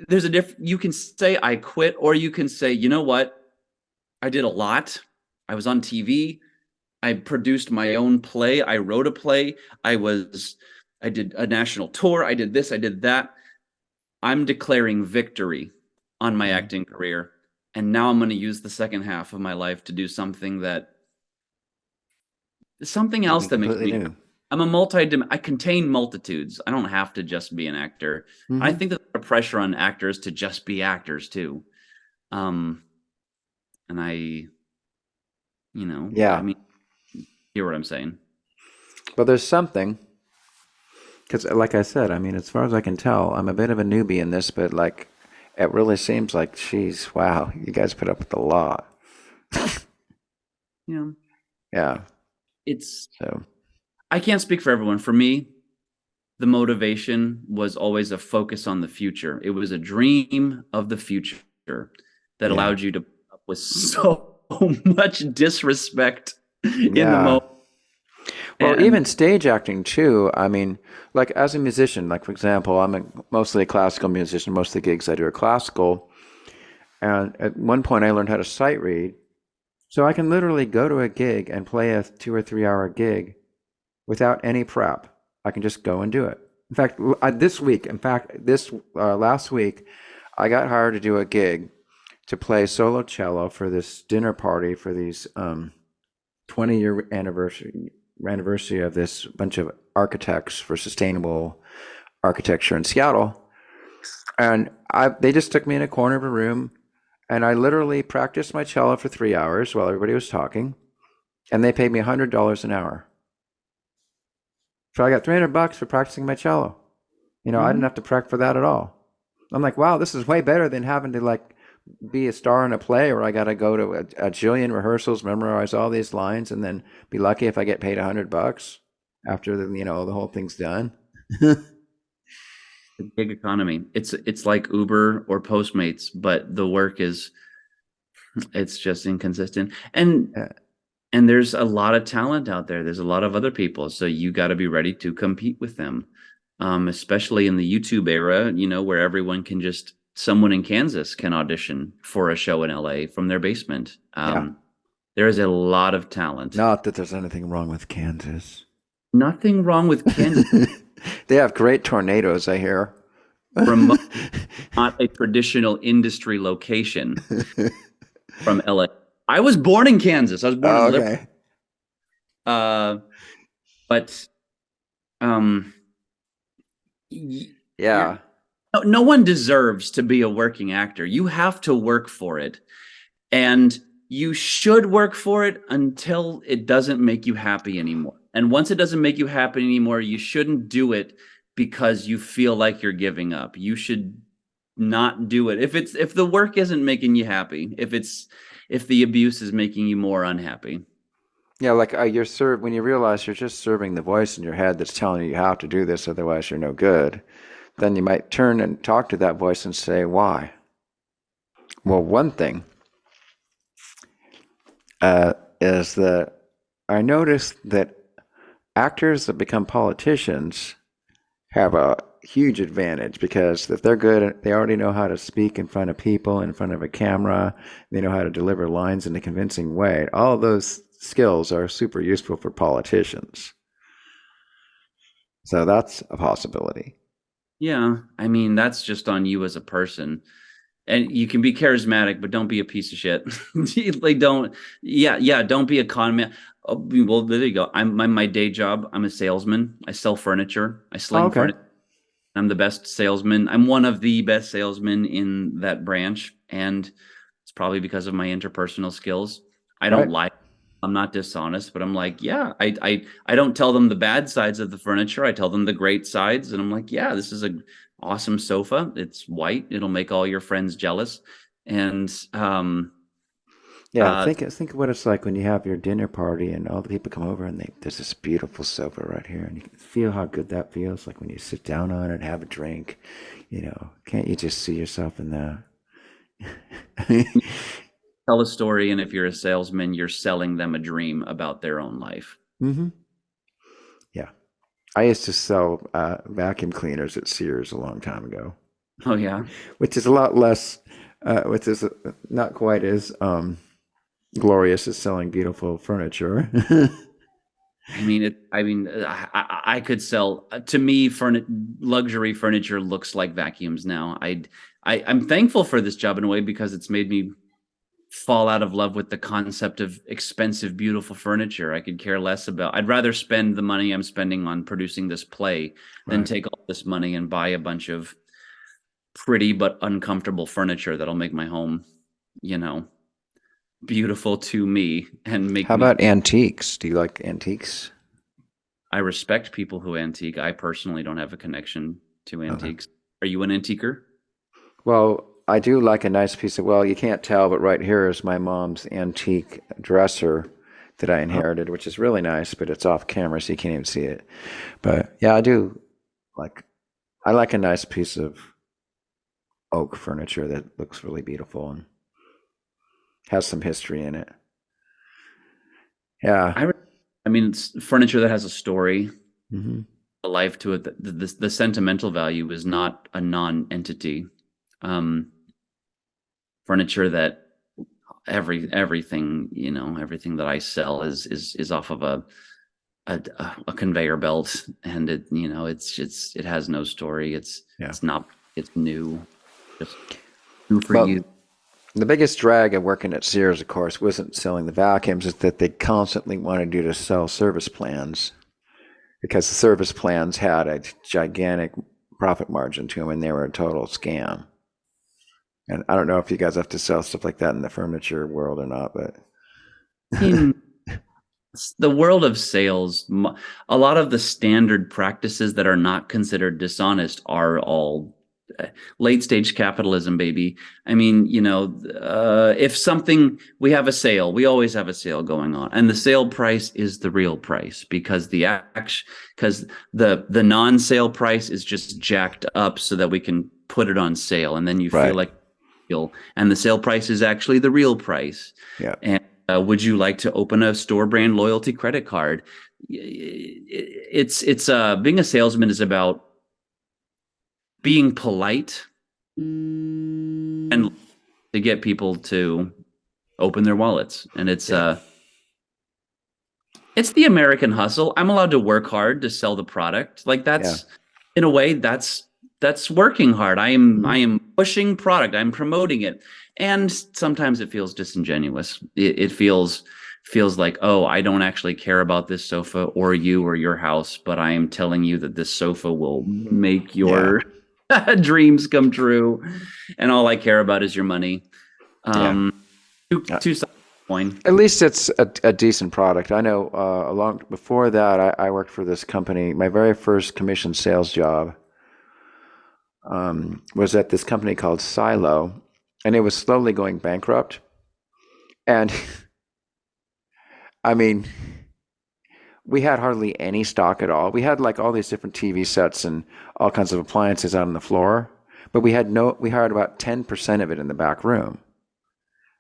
[SPEAKER 3] there's a difference. You can say I quit, or you can say, you know what? I did a lot. I was on TV. I produced my own play. I wrote a play. I did a national tour. I did this. I did that. I'm declaring victory on my acting career. And now I'm going to use the second half of my life to do something else that makes me,
[SPEAKER 2] new.
[SPEAKER 3] I contain multitudes. I don't have to just be an actor.
[SPEAKER 2] Mm-hmm.
[SPEAKER 3] I think that there's a pressure on actors to just be actors too. And
[SPEAKER 2] Yeah.
[SPEAKER 3] I mean, hear what I'm saying?
[SPEAKER 2] But there's something, because like I said, I mean, as far as I can tell, I'm a bit of a newbie in this, but like, it really seems like, geez, wow, you guys put up with a lot.
[SPEAKER 3] Yeah.
[SPEAKER 2] Yeah.
[SPEAKER 3] So I can't speak for everyone. For me, the motivation was always a focus on the future. It was a dream of the future that allowed you to put up with so much disrespect in the moment.
[SPEAKER 2] Well, even stage acting too. I mean, like as a musician, like for example, mostly a classical musician. Most of the gigs I do are classical. And at one point I learned how to sight read. So I can literally go to a gig and play a 2 or 3 hour gig without any prep. I can just go and do it. In fact, this last week, I got hired to do a gig to play solo cello for this dinner party for these 20-year anniversary of this bunch of architects for sustainable architecture in Seattle. And they just took me in a corner of a room, and I literally practiced my cello for 3 hours while everybody was talking, and they paid me $100 an hour. So I got $300 for practicing my cello. I didn't have to prep for that at all. I'm like, wow, this is way better than having to like be a star in a play where I got to go to a jillion rehearsals, memorize all these lines, and then be lucky if I get paid $100 after the whole thing's done.
[SPEAKER 3] The gig economy. It's like Uber or Postmates, but the work it's just inconsistent. And And there's a lot of talent out there. There's a lot of other people. So you got to be ready to compete with them. Especially in the YouTube era, where everyone can someone in Kansas can audition for a show in LA from their basement.
[SPEAKER 2] Yeah.
[SPEAKER 3] There is a lot of talent.
[SPEAKER 2] Not that there's anything wrong with Kansas.
[SPEAKER 3] Nothing wrong with Kansas.
[SPEAKER 2] They have great tornadoes, I hear.
[SPEAKER 3] Remote, not a traditional industry location from LA. I was born in Kansas. I was born in Liverpool. But
[SPEAKER 2] yeah.
[SPEAKER 3] No one deserves to be a working actor. You have to work for it. And you should work for it until it doesn't make you happy anymore. And once it doesn't make you happy anymore, you shouldn't do it because you feel like you're giving up. You should not do it. If the work isn't making you happy, if the abuse is making you more unhappy.
[SPEAKER 2] Yeah, like when you realize you're just serving the voice in your head that's telling you have to do this, otherwise you're no good, then you might turn and talk to that voice and say, why? Well, one thing is that I noticed that actors that become politicians have a huge advantage, because if they're good, they already know how to speak in front of people, in front of a camera. They know how to deliver lines in a convincing way. All of those skills are super useful for politicians. So that's a possibility.
[SPEAKER 3] Yeah, I mean, that's just on you as a person. And you can be charismatic, but don't be a piece of shit. Don't be a con man. Oh, well, there you go. My day job, I'm a salesman. I sell furniture. I sling furniture. I'm the best salesman. I'm one of the best salesmen in that branch. And it's probably because of my interpersonal skills. I don't lie. I'm not dishonest, but I'm like, yeah, I don't tell them the bad sides of the furniture. I tell them the great sides. And I'm like, yeah, this is a awesome sofa. It's white. It'll make all your friends jealous. And
[SPEAKER 2] think of what it's like when you have your dinner party and all the people come over and there's this beautiful sofa right here, and you can feel how good that feels, like when you sit down on it, have a drink. Can't you just see yourself in that?
[SPEAKER 3] Tell a story, and if you're a salesman, you're selling them a dream about their own life.
[SPEAKER 2] Mm-hmm. Yeah. I used to sell vacuum cleaners at Sears a long time ago.
[SPEAKER 3] Oh, yeah.
[SPEAKER 2] Which is a lot less, which is not quite as glorious as selling beautiful furniture.
[SPEAKER 3] I could sell, to me, luxury furniture looks like vacuums now. I'm thankful for this job in a way, because it's made me fall out of love with the concept of expensive, beautiful furniture. I could care less I'd rather spend the money I'm spending on producing this play than take all this money and buy a bunch of pretty but uncomfortable furniture that'll make my home, beautiful to me and make.
[SPEAKER 2] How about antiques? Do you like antiques?
[SPEAKER 3] I respect people who antique. I personally don't have a connection to antiques. Are you an antiquer?
[SPEAKER 2] Well, I do like a nice piece of, you can't tell, but right here is my mom's antique dresser that I inherited, which is really nice, but it's off camera, so you can't even see it. But yeah, I like a nice piece of oak furniture that looks really beautiful and has some history in it. Yeah.
[SPEAKER 3] It's furniture that has a story,
[SPEAKER 2] mm-hmm.
[SPEAKER 3] a life to it. The sentimental value is not a non-entity. Furniture that everything that I sell is off of a conveyor belt, and it has no story. It's new, just new for you.
[SPEAKER 2] The biggest drag of working at Sears, of course, wasn't selling the vacuums. It's that they constantly wanted you to sell service plans, because the service plans had a gigantic profit margin to them, and they were a total scam. And I don't know if you guys have to sell stuff like that in the furniture world or not, but
[SPEAKER 3] in the world of sales, a lot of the standard practices that are not considered dishonest are all late stage capitalism, baby. If we have a sale, we always have a sale going on, and the sale price is the real price, because the non-sale price is just jacked up so that we can put it on sale, and then you feel like, and the sale price is actually the real price.
[SPEAKER 2] Yeah.
[SPEAKER 3] And Would you like to open a store brand loyalty credit card? It's being a salesman is about being polite and to get people to open their wallets. And it's the American hustle. I'm allowed to work hard to sell the product. Like that's in a way that's working hard. I am pushing product. I'm promoting it. And sometimes it feels disingenuous. It feels like, oh, I don't actually care about this sofa or you or your house, but I am telling you that this sofa will make your dreams come true. And all I care about is your money. Two sides of the coin.
[SPEAKER 2] At least it's a decent product. I know long before that, I worked for this company. My very first commission sales job was at this company called Silo, and it was slowly going bankrupt. And I mean, we had hardly any stock at all. We had like all these different TV sets and all kinds of appliances out on the floor, but we had about 10% of it in the back room.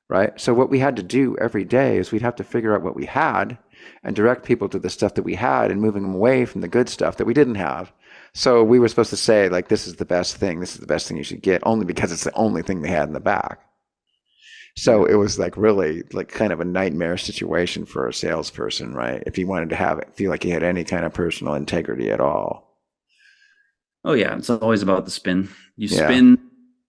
[SPEAKER 2] Right. So what we had to do every day is we'd have to figure out what we had and direct people to the stuff that we had and moving them away from the good stuff that we didn't have. So we were supposed to say, like, this is the best thing. This is the best thing you should get, only because it's the only thing they had in the back. So it was like really like kind of a nightmare situation for a salesperson, right? If he wanted to feel like he had any kind of personal integrity at all.
[SPEAKER 3] Oh yeah, it's always about the spin. You spin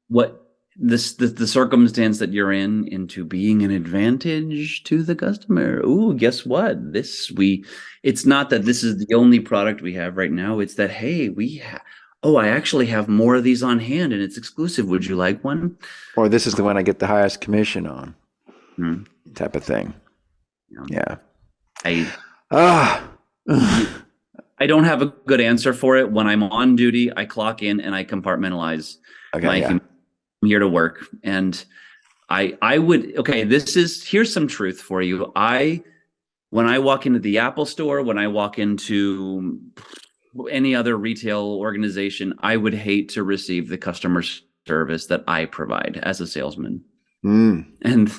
[SPEAKER 3] what the circumstance that you're in into being an advantage to the customer. Ooh, guess what? It's not that this is the only product we have right now. It's that, hey, I actually have more of these on hand and it's exclusive. Would you like one?
[SPEAKER 2] Or this is the one I get the highest commission on, type of thing. Yeah.
[SPEAKER 3] I don't have a good answer for it. When I'm on duty, I clock in and I compartmentalize. I'm here to work. And here's some truth for you. When I walk into the Apple store, when I walk into any other retail organization, I would hate to receive the customer service that I provide as a salesman. And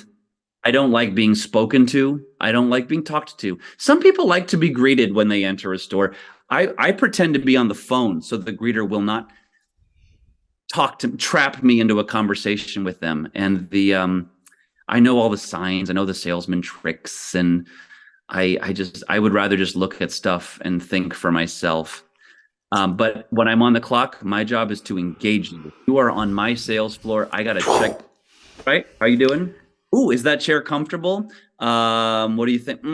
[SPEAKER 3] I don't like being spoken to. I don't like being talked to. Some people like to be greeted when they enter a store. I pretend to be on the phone so the greeter will not trap me into a conversation with them. And I know all the signs, I know the salesman tricks, and I would rather just look at stuff and think for myself. But when I'm on the clock, my job is to engage you. If you are on my sales floor, I got to check, right? How you doing? Ooh, is that chair comfortable? What do you think?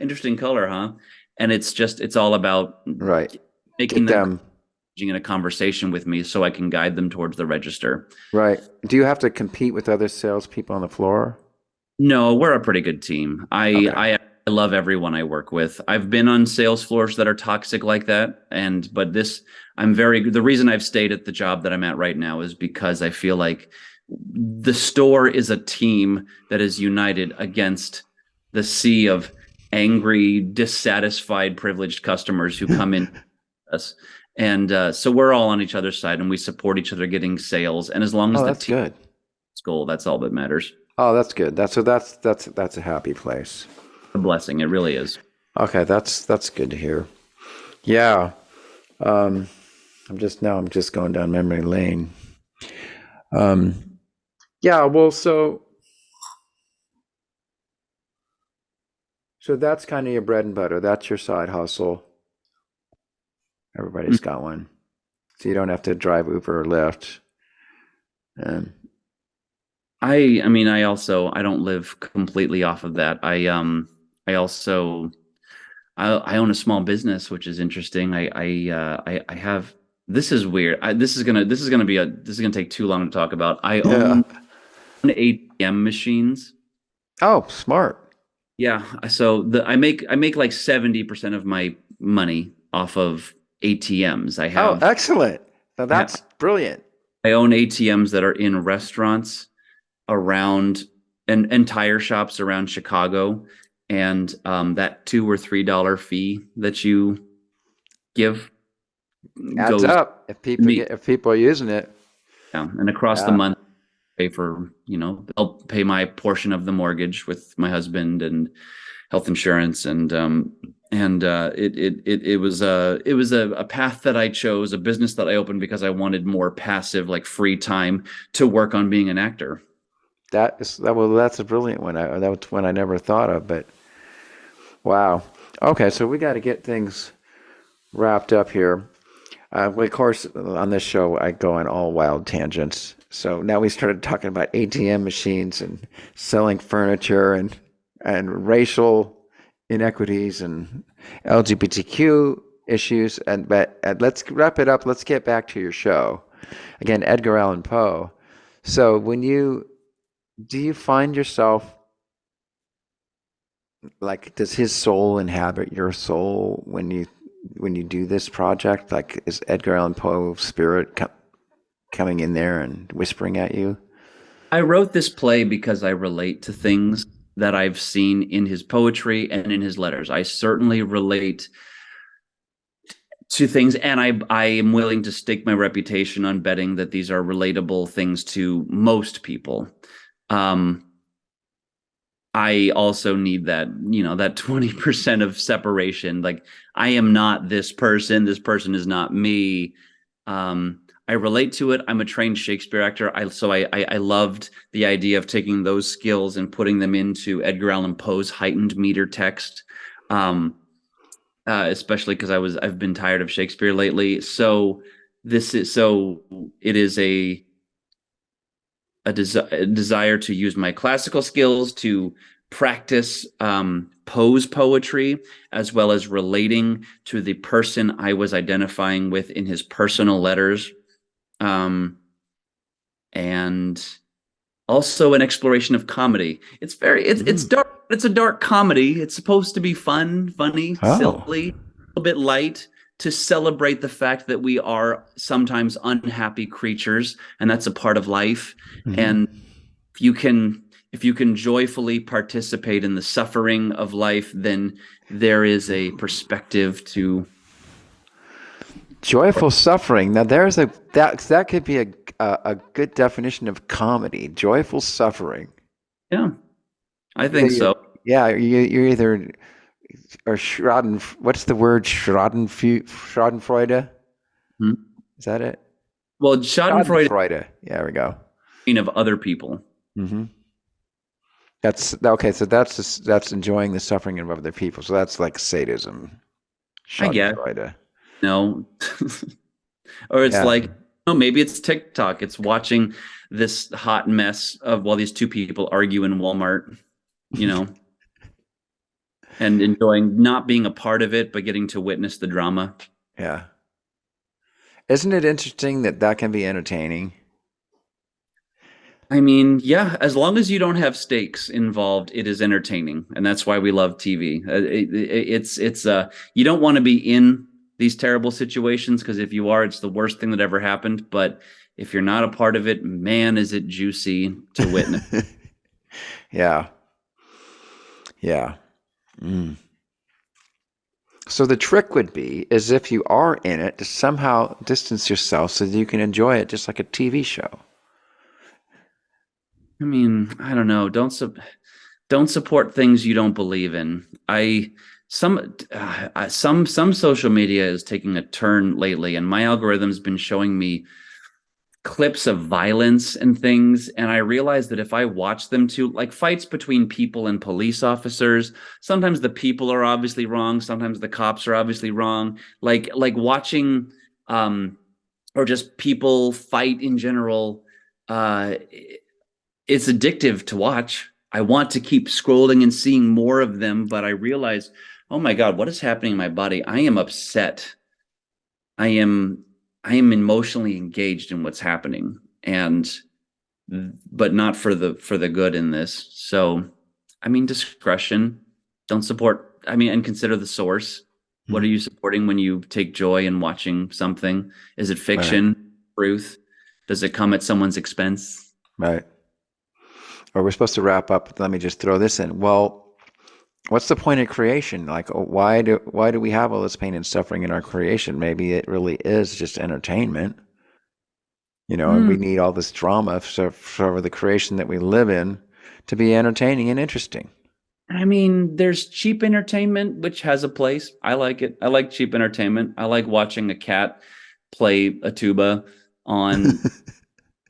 [SPEAKER 3] Interesting color, huh? And it's all about making them in a conversation with me so I can guide them towards the register.
[SPEAKER 2] Right. Do you have to compete with other salespeople on the floor?
[SPEAKER 3] No, we're a pretty good team. I love everyone I work with. I've been on sales floors that are toxic like that. The reason I've stayed at the job that I'm at right now is because I feel like the store is a team that is united against the sea of angry, dissatisfied, privileged customers who come in us. And so we're all on each other's side and we support each other getting sales. And as long as the team goal, that's all that matters.
[SPEAKER 2] Oh, that's good. That's a happy place.
[SPEAKER 3] A blessing. It really is. Okay.
[SPEAKER 2] That's good to hear. Yeah. I'm just going down memory lane. Yeah. Well, so that's kind of your bread and butter. That's your side hustle. Everybody's got one. So you don't have to drive Uber or Lyft.
[SPEAKER 3] I don't live completely off of that. I own a small business, which is interesting. I have, this is weird. This is gonna take too long to talk about. I own ATM machines.
[SPEAKER 2] Oh, smart.
[SPEAKER 3] Yeah. So I make like 70% of my money off of ATMs. I have.
[SPEAKER 2] Oh, excellent. Now that's brilliant.
[SPEAKER 3] I own ATMs that are in restaurants around and tire shops around Chicago, and that $2 or $3 fee that you give
[SPEAKER 2] adds up if people are using it.
[SPEAKER 3] Yeah, and across the month, pay for, help pay my portion of the mortgage with my husband and health insurance. It was a path that I chose, a business that I opened because I wanted more passive, like free time to work on being an actor.
[SPEAKER 2] Well, that's a brilliant one. That's one I never thought of, but wow. Okay, so we got to get things wrapped up here. Well, of course, on this show, I go on all wild tangents. So now we started talking about ATM machines and selling furniture and racial inequities and LGBTQ issues. But let's wrap it up. Let's get back to your show. Again, Edgar Allan Poe. So do you find yourself, like, does his soul inhabit your soul when you do this project? Like, is Edgar Allan Poe's spirit coming in there and whispering at you?
[SPEAKER 3] I wrote this play because I relate to things that I've seen in his poetry and in his letters. I certainly relate to things, and I am willing to stake my reputation on betting that these are relatable things to most people. I also need that 20% of separation. Like, I am not this person is not me. I relate to it. I'm a trained Shakespeare actor. I loved the idea of taking those skills and putting them into Edgar Allan Poe's heightened meter text. Especially because I've been tired of Shakespeare lately. So it is a desire to use my classical skills to practice Poe's poetry, as well as relating to the person I was identifying with in his personal letters. And also an exploration of comedy. It's dark. It's a dark comedy. It's supposed to be fun, funny, silly, a little bit light, to celebrate the fact that we are sometimes unhappy creatures, and that's a part of life. Mm-hmm. And if you can joyfully participate in the suffering of life, then there is a perspective to
[SPEAKER 2] joyful suffering. Now that could be a good definition of comedy. Joyful suffering.
[SPEAKER 3] Yeah, I think so.
[SPEAKER 2] Yeah, you're either or what's the word? Schadenfreude?
[SPEAKER 3] Hmm?
[SPEAKER 2] Is that it?
[SPEAKER 3] Well, Schadenfreude.
[SPEAKER 2] Yeah, there we go.
[SPEAKER 3] Of other people.
[SPEAKER 2] Mm-hmm. That's okay. So that's enjoying the suffering of other people. So that's like sadism.
[SPEAKER 3] I guess. No. Or it's like, maybe it's TikTok. It's watching this hot mess of these two people argue in Walmart, and enjoying not being a part of it, but getting to witness the drama.
[SPEAKER 2] Yeah. Isn't it interesting that can be entertaining?
[SPEAKER 3] I mean, yeah, as long as you don't have stakes involved, it is entertaining. And that's why we love TV. It's you don't want to be in these terrible situations, because if you are, it's the worst thing that ever happened. But if you're not a part of it, man, is it juicy to witness.
[SPEAKER 2] Yeah. Mm. So the trick would be, is if you are in it, to somehow distance yourself so that you can enjoy it just like a TV show.
[SPEAKER 3] I mean, I don't know. Don't support things you don't believe in. Some social media is taking a turn lately, and my algorithm's been showing me clips of violence and things, and I realized that if I watch them too, like fights between people and police officers, sometimes the people are obviously wrong, sometimes the cops are obviously wrong. Like watching or just people fight in general, it's addictive to watch. I want to keep scrolling and seeing more of them, but I realize, oh my God, what is happening in my body? I am upset. I am emotionally engaged in what's happening, but not for the good in this. So, I mean, discretion. Don't support. I mean, and consider the source. Mm-hmm. What are you supporting when you take joy in watching something? Is it fiction, truth? Does it come at someone's expense?
[SPEAKER 2] Right. Or we're supposed to wrap up. Let me just throw this in. Well, what's the point of creation? Like, why do we have all this pain and suffering in our creation? Maybe it really is just entertainment. And we need all this drama for the creation that we live in to be entertaining and interesting.
[SPEAKER 3] I mean, there's cheap entertainment, which has a place. I like it. I like cheap entertainment. I like watching a cat play a tuba on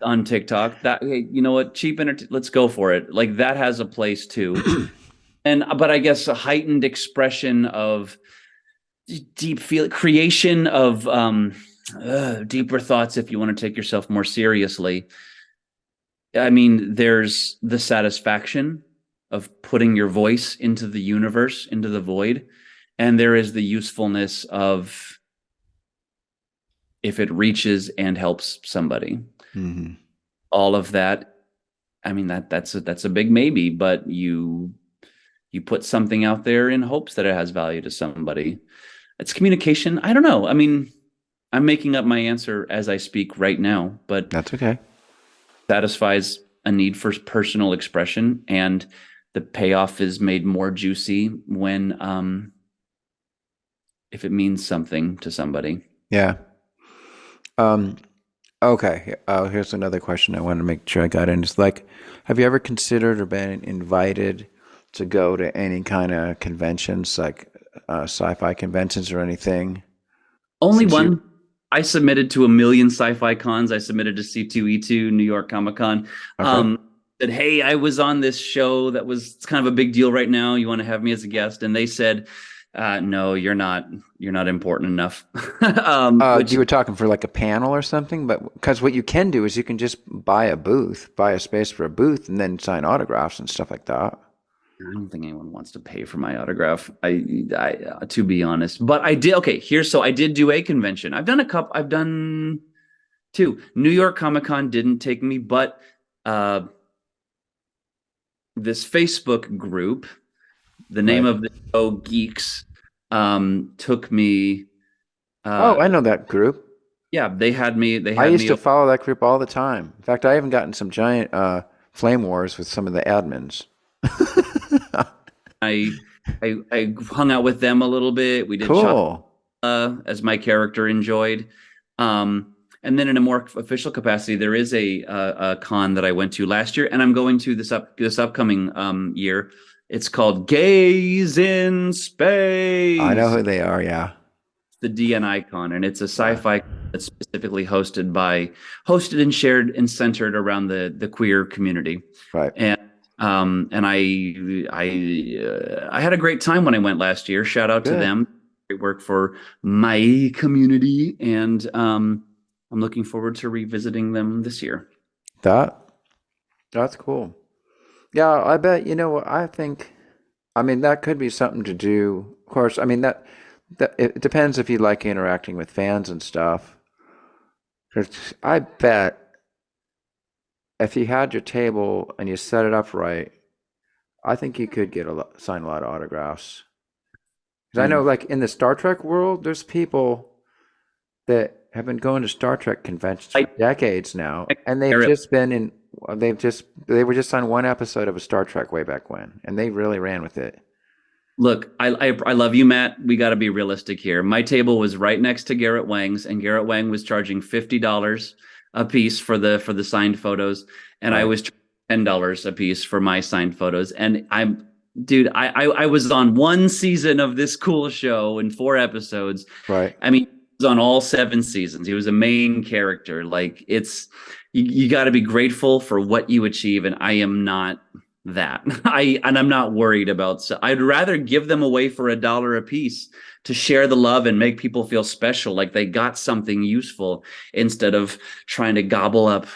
[SPEAKER 3] on TikTok. That, hey, you know what? Let's go for it. Like that has a place too. But I guess a heightened expression of creation of deeper thoughts, if you want to take yourself more seriously. I mean, there's the satisfaction of putting your voice into the universe, into the void. And there is the usefulness of if it reaches and helps somebody.
[SPEAKER 2] Mm-hmm.
[SPEAKER 3] All of that. I mean, that's a big maybe, but you put something out there in hopes that it has value to somebody. It's communication. I don't know. I mean, I'm making up my answer as I speak right now, but
[SPEAKER 2] that's okay.
[SPEAKER 3] Satisfies a need for personal expression, and the payoff is made more juicy when if it means something to somebody.
[SPEAKER 2] Yeah. Okay. Here's another question I want to make sure I got in. It's like, have you ever considered or been invited to go to any kind of conventions, like sci-fi conventions or anything?
[SPEAKER 3] Only one. I submitted to a million sci-fi cons. I submitted to C2E2, New York Comic Con.
[SPEAKER 2] Okay.
[SPEAKER 3] Said, hey, I was on this show that was kind of a big deal right now. You want to have me as a guest? And they said, no, you're not important enough.
[SPEAKER 2] You were talking for like a panel or something, but because what you can do is you can just buy a space for a booth, and then sign autographs and stuff like that.
[SPEAKER 3] I don't think anyone wants to pay for my autograph. I to be honest, but I did. Okay, so I did do a convention. I've done two. New York Comic Con didn't take me, but this Facebook group, the name of the show Geeks, took me.
[SPEAKER 2] I know that group.
[SPEAKER 3] Yeah, they had me.
[SPEAKER 2] I used to follow that group all the time. In fact, I even got in some giant flame wars with some of the admins.
[SPEAKER 3] I hung out with them a little bit. We did
[SPEAKER 2] cool.
[SPEAKER 3] As my character enjoyed. And then in a more official capacity, there is a con that I went to last year, and I'm going to this upcoming year. It's called Gaze in Space.
[SPEAKER 2] I know who they are. Yeah,
[SPEAKER 3] the DNI con, and it's a sci-fi that's specifically hosted and shared and centered around the queer community.
[SPEAKER 2] Right.
[SPEAKER 3] And I had a great time when I went last year. Shout out to them. Great work for my community, and I'm looking forward to revisiting them this year.
[SPEAKER 2] That's cool. Yeah, I bet. I mean, that could be something to do. Of course, I mean that it depends if you like interacting with fans and stuff. 'Cause I bet if you had your table and you set it up right, I think you could sign a lot of autographs. Because I know, like in the Star Trek world, there's people that have been going to Star Trek conventions for decades now, and they were just on one episode of a Star Trek way back when, and they really ran with it.
[SPEAKER 3] Look, I love you, Matt. We got to be realistic here. My table was right next to Garrett Wang's, and Garrett Wang was charging $50 a piece for the signed photos, and I was $10 a piece for my signed photos. And I was on one season of this cool show in 4 episodes.
[SPEAKER 2] Right.
[SPEAKER 3] I mean, he was on all 7 seasons. He was a main character. Like you got to be grateful for what you achieve, and I am not that. I'm not worried about. So I'd rather give them away for $1 a piece to share the love and make people feel special, like they got something useful, instead of trying to gobble up,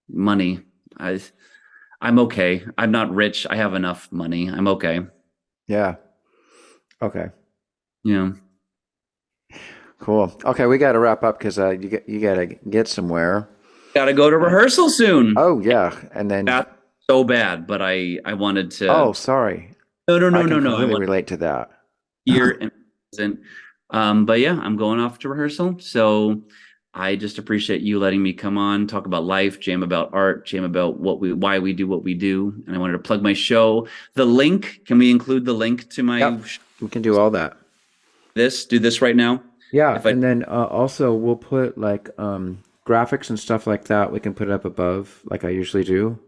[SPEAKER 3] money. I'm okay. I'm not rich. I have enough money. I'm okay.
[SPEAKER 2] Yeah. Okay.
[SPEAKER 3] Yeah.
[SPEAKER 2] Cool. Okay, we got to wrap up because you got to get somewhere.
[SPEAKER 3] Got to go to rehearsal soon.
[SPEAKER 2] Oh yeah, and then
[SPEAKER 3] that's so bad, but I wanted to.
[SPEAKER 2] Oh, sorry.
[SPEAKER 3] No.
[SPEAKER 2] I really relate to that.
[SPEAKER 3] Here and present. But yeah, I'm going off to rehearsal, so I just appreciate you letting me come on, talk about life, jam about art, jam about why we do what we do, and I wanted to plug my show. The link. Can we include the link to my?
[SPEAKER 2] Yep, we can do all that.
[SPEAKER 3] Do this right now.
[SPEAKER 2] Yeah, and then also we'll put like graphics and stuff like that, we can put it up above, like I usually do.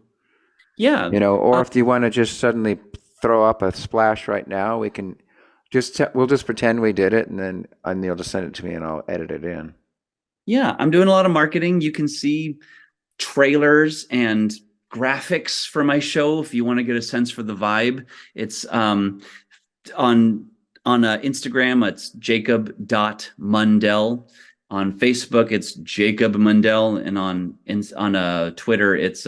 [SPEAKER 3] Yeah.
[SPEAKER 2] Or if you want to just suddenly throw up a splash right now, we can we'll just pretend we did it, and you'll just send it to me, and I'll edit it in.
[SPEAKER 3] Yeah, I'm doing a lot of marketing. You can see trailers and graphics for my show if you want to get a sense for the vibe. It's on Instagram, it's Jacob.Mundell. On Facebook, it's Jacob Mundell, and on Twitter, it's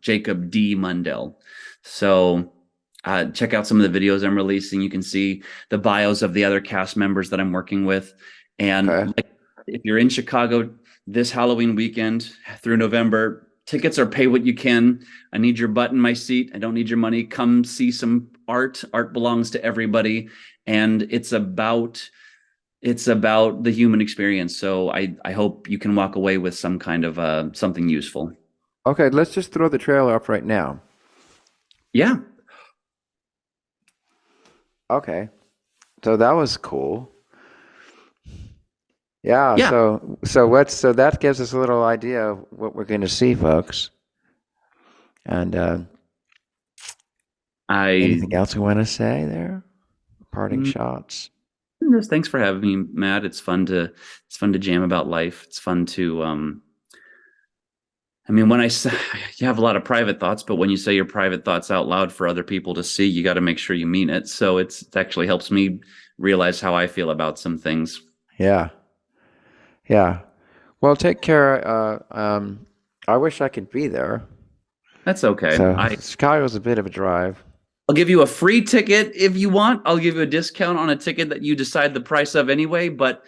[SPEAKER 3] Jacob D. Mundell. So check out some of the videos I'm releasing. You can see the bios of the other cast members that I'm working with. And if you're in Chicago this Halloween weekend through November, tickets are pay what you can. I need your butt in my seat. I don't need your money. Come see some art. Art belongs to everybody. And it's about the human experience. So I hope you can walk away with some kind of something useful.
[SPEAKER 2] Okay, let's just throw the trailer up right now.
[SPEAKER 3] Yeah.
[SPEAKER 2] Okay. So that was cool. Yeah. So that gives us a little idea of what we're going to see, folks. And anything else we want to say there? Parting shots.
[SPEAKER 3] Thanks for having me, Matt. It's fun to jam about life. It's fun to when I say you have a lot of private thoughts, but when you say your private thoughts out loud for other people to see, you got to make sure you mean it. So it actually helps me realize how I feel about some things.
[SPEAKER 2] Yeah. Yeah. Well, take care. I wish I could be there.
[SPEAKER 3] That's okay.
[SPEAKER 2] So Chicago's a bit of a drive.
[SPEAKER 3] I'll give you a free ticket if you want. I'll give you a discount on a ticket that you decide the price of anyway, but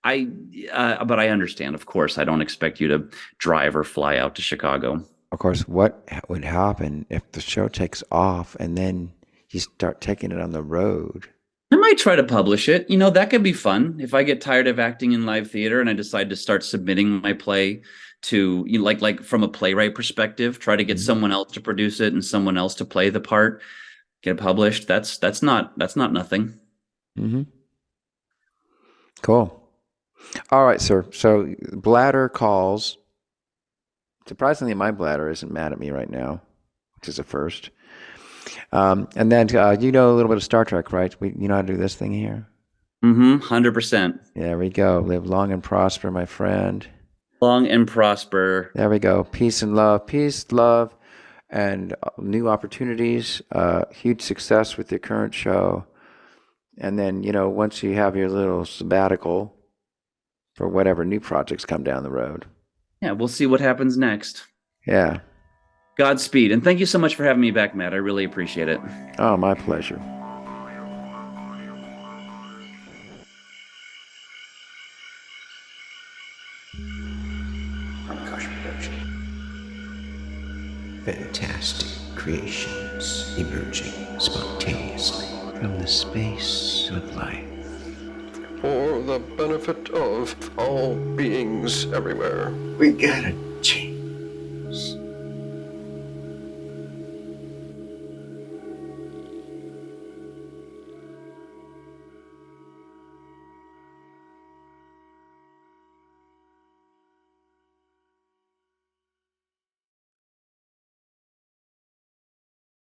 [SPEAKER 3] I understand, of course. I don't expect you to drive or fly out to Chicago.
[SPEAKER 2] Of course, what would happen if the show takes off and then you start taking it on the road?
[SPEAKER 3] I might try to publish it. That could be fun. If I get tired of acting in live theater and I decide to start submitting my play to, like from a playwright perspective, try to get someone else to produce it and someone else to play the part, get it published. That's not nothing.
[SPEAKER 2] Mm-hmm. Cool. All right, sir. So bladder calls. Surprisingly, my bladder isn't mad at me right now, which is a first. And then you know a little bit of Star Trek, right? You know how to do this thing here?
[SPEAKER 3] 100%.
[SPEAKER 2] There we go. Live long and prosper, my friend.
[SPEAKER 3] Long and prosper.
[SPEAKER 2] There we go. Peace and love. Peace, love, and new opportunities. Huge success with your current show. And then, once you have your little sabbatical for whatever new projects come down the road.
[SPEAKER 3] Yeah, we'll see what happens next.
[SPEAKER 2] Yeah.
[SPEAKER 3] Godspeed. And thank you so much for having me back, Matt. I really appreciate it.
[SPEAKER 2] Oh, my pleasure.
[SPEAKER 1] Pranakasha Production. Fantastic creations emerging spontaneously from the space of life.
[SPEAKER 4] For the benefit of all beings everywhere.
[SPEAKER 1] We gotta change.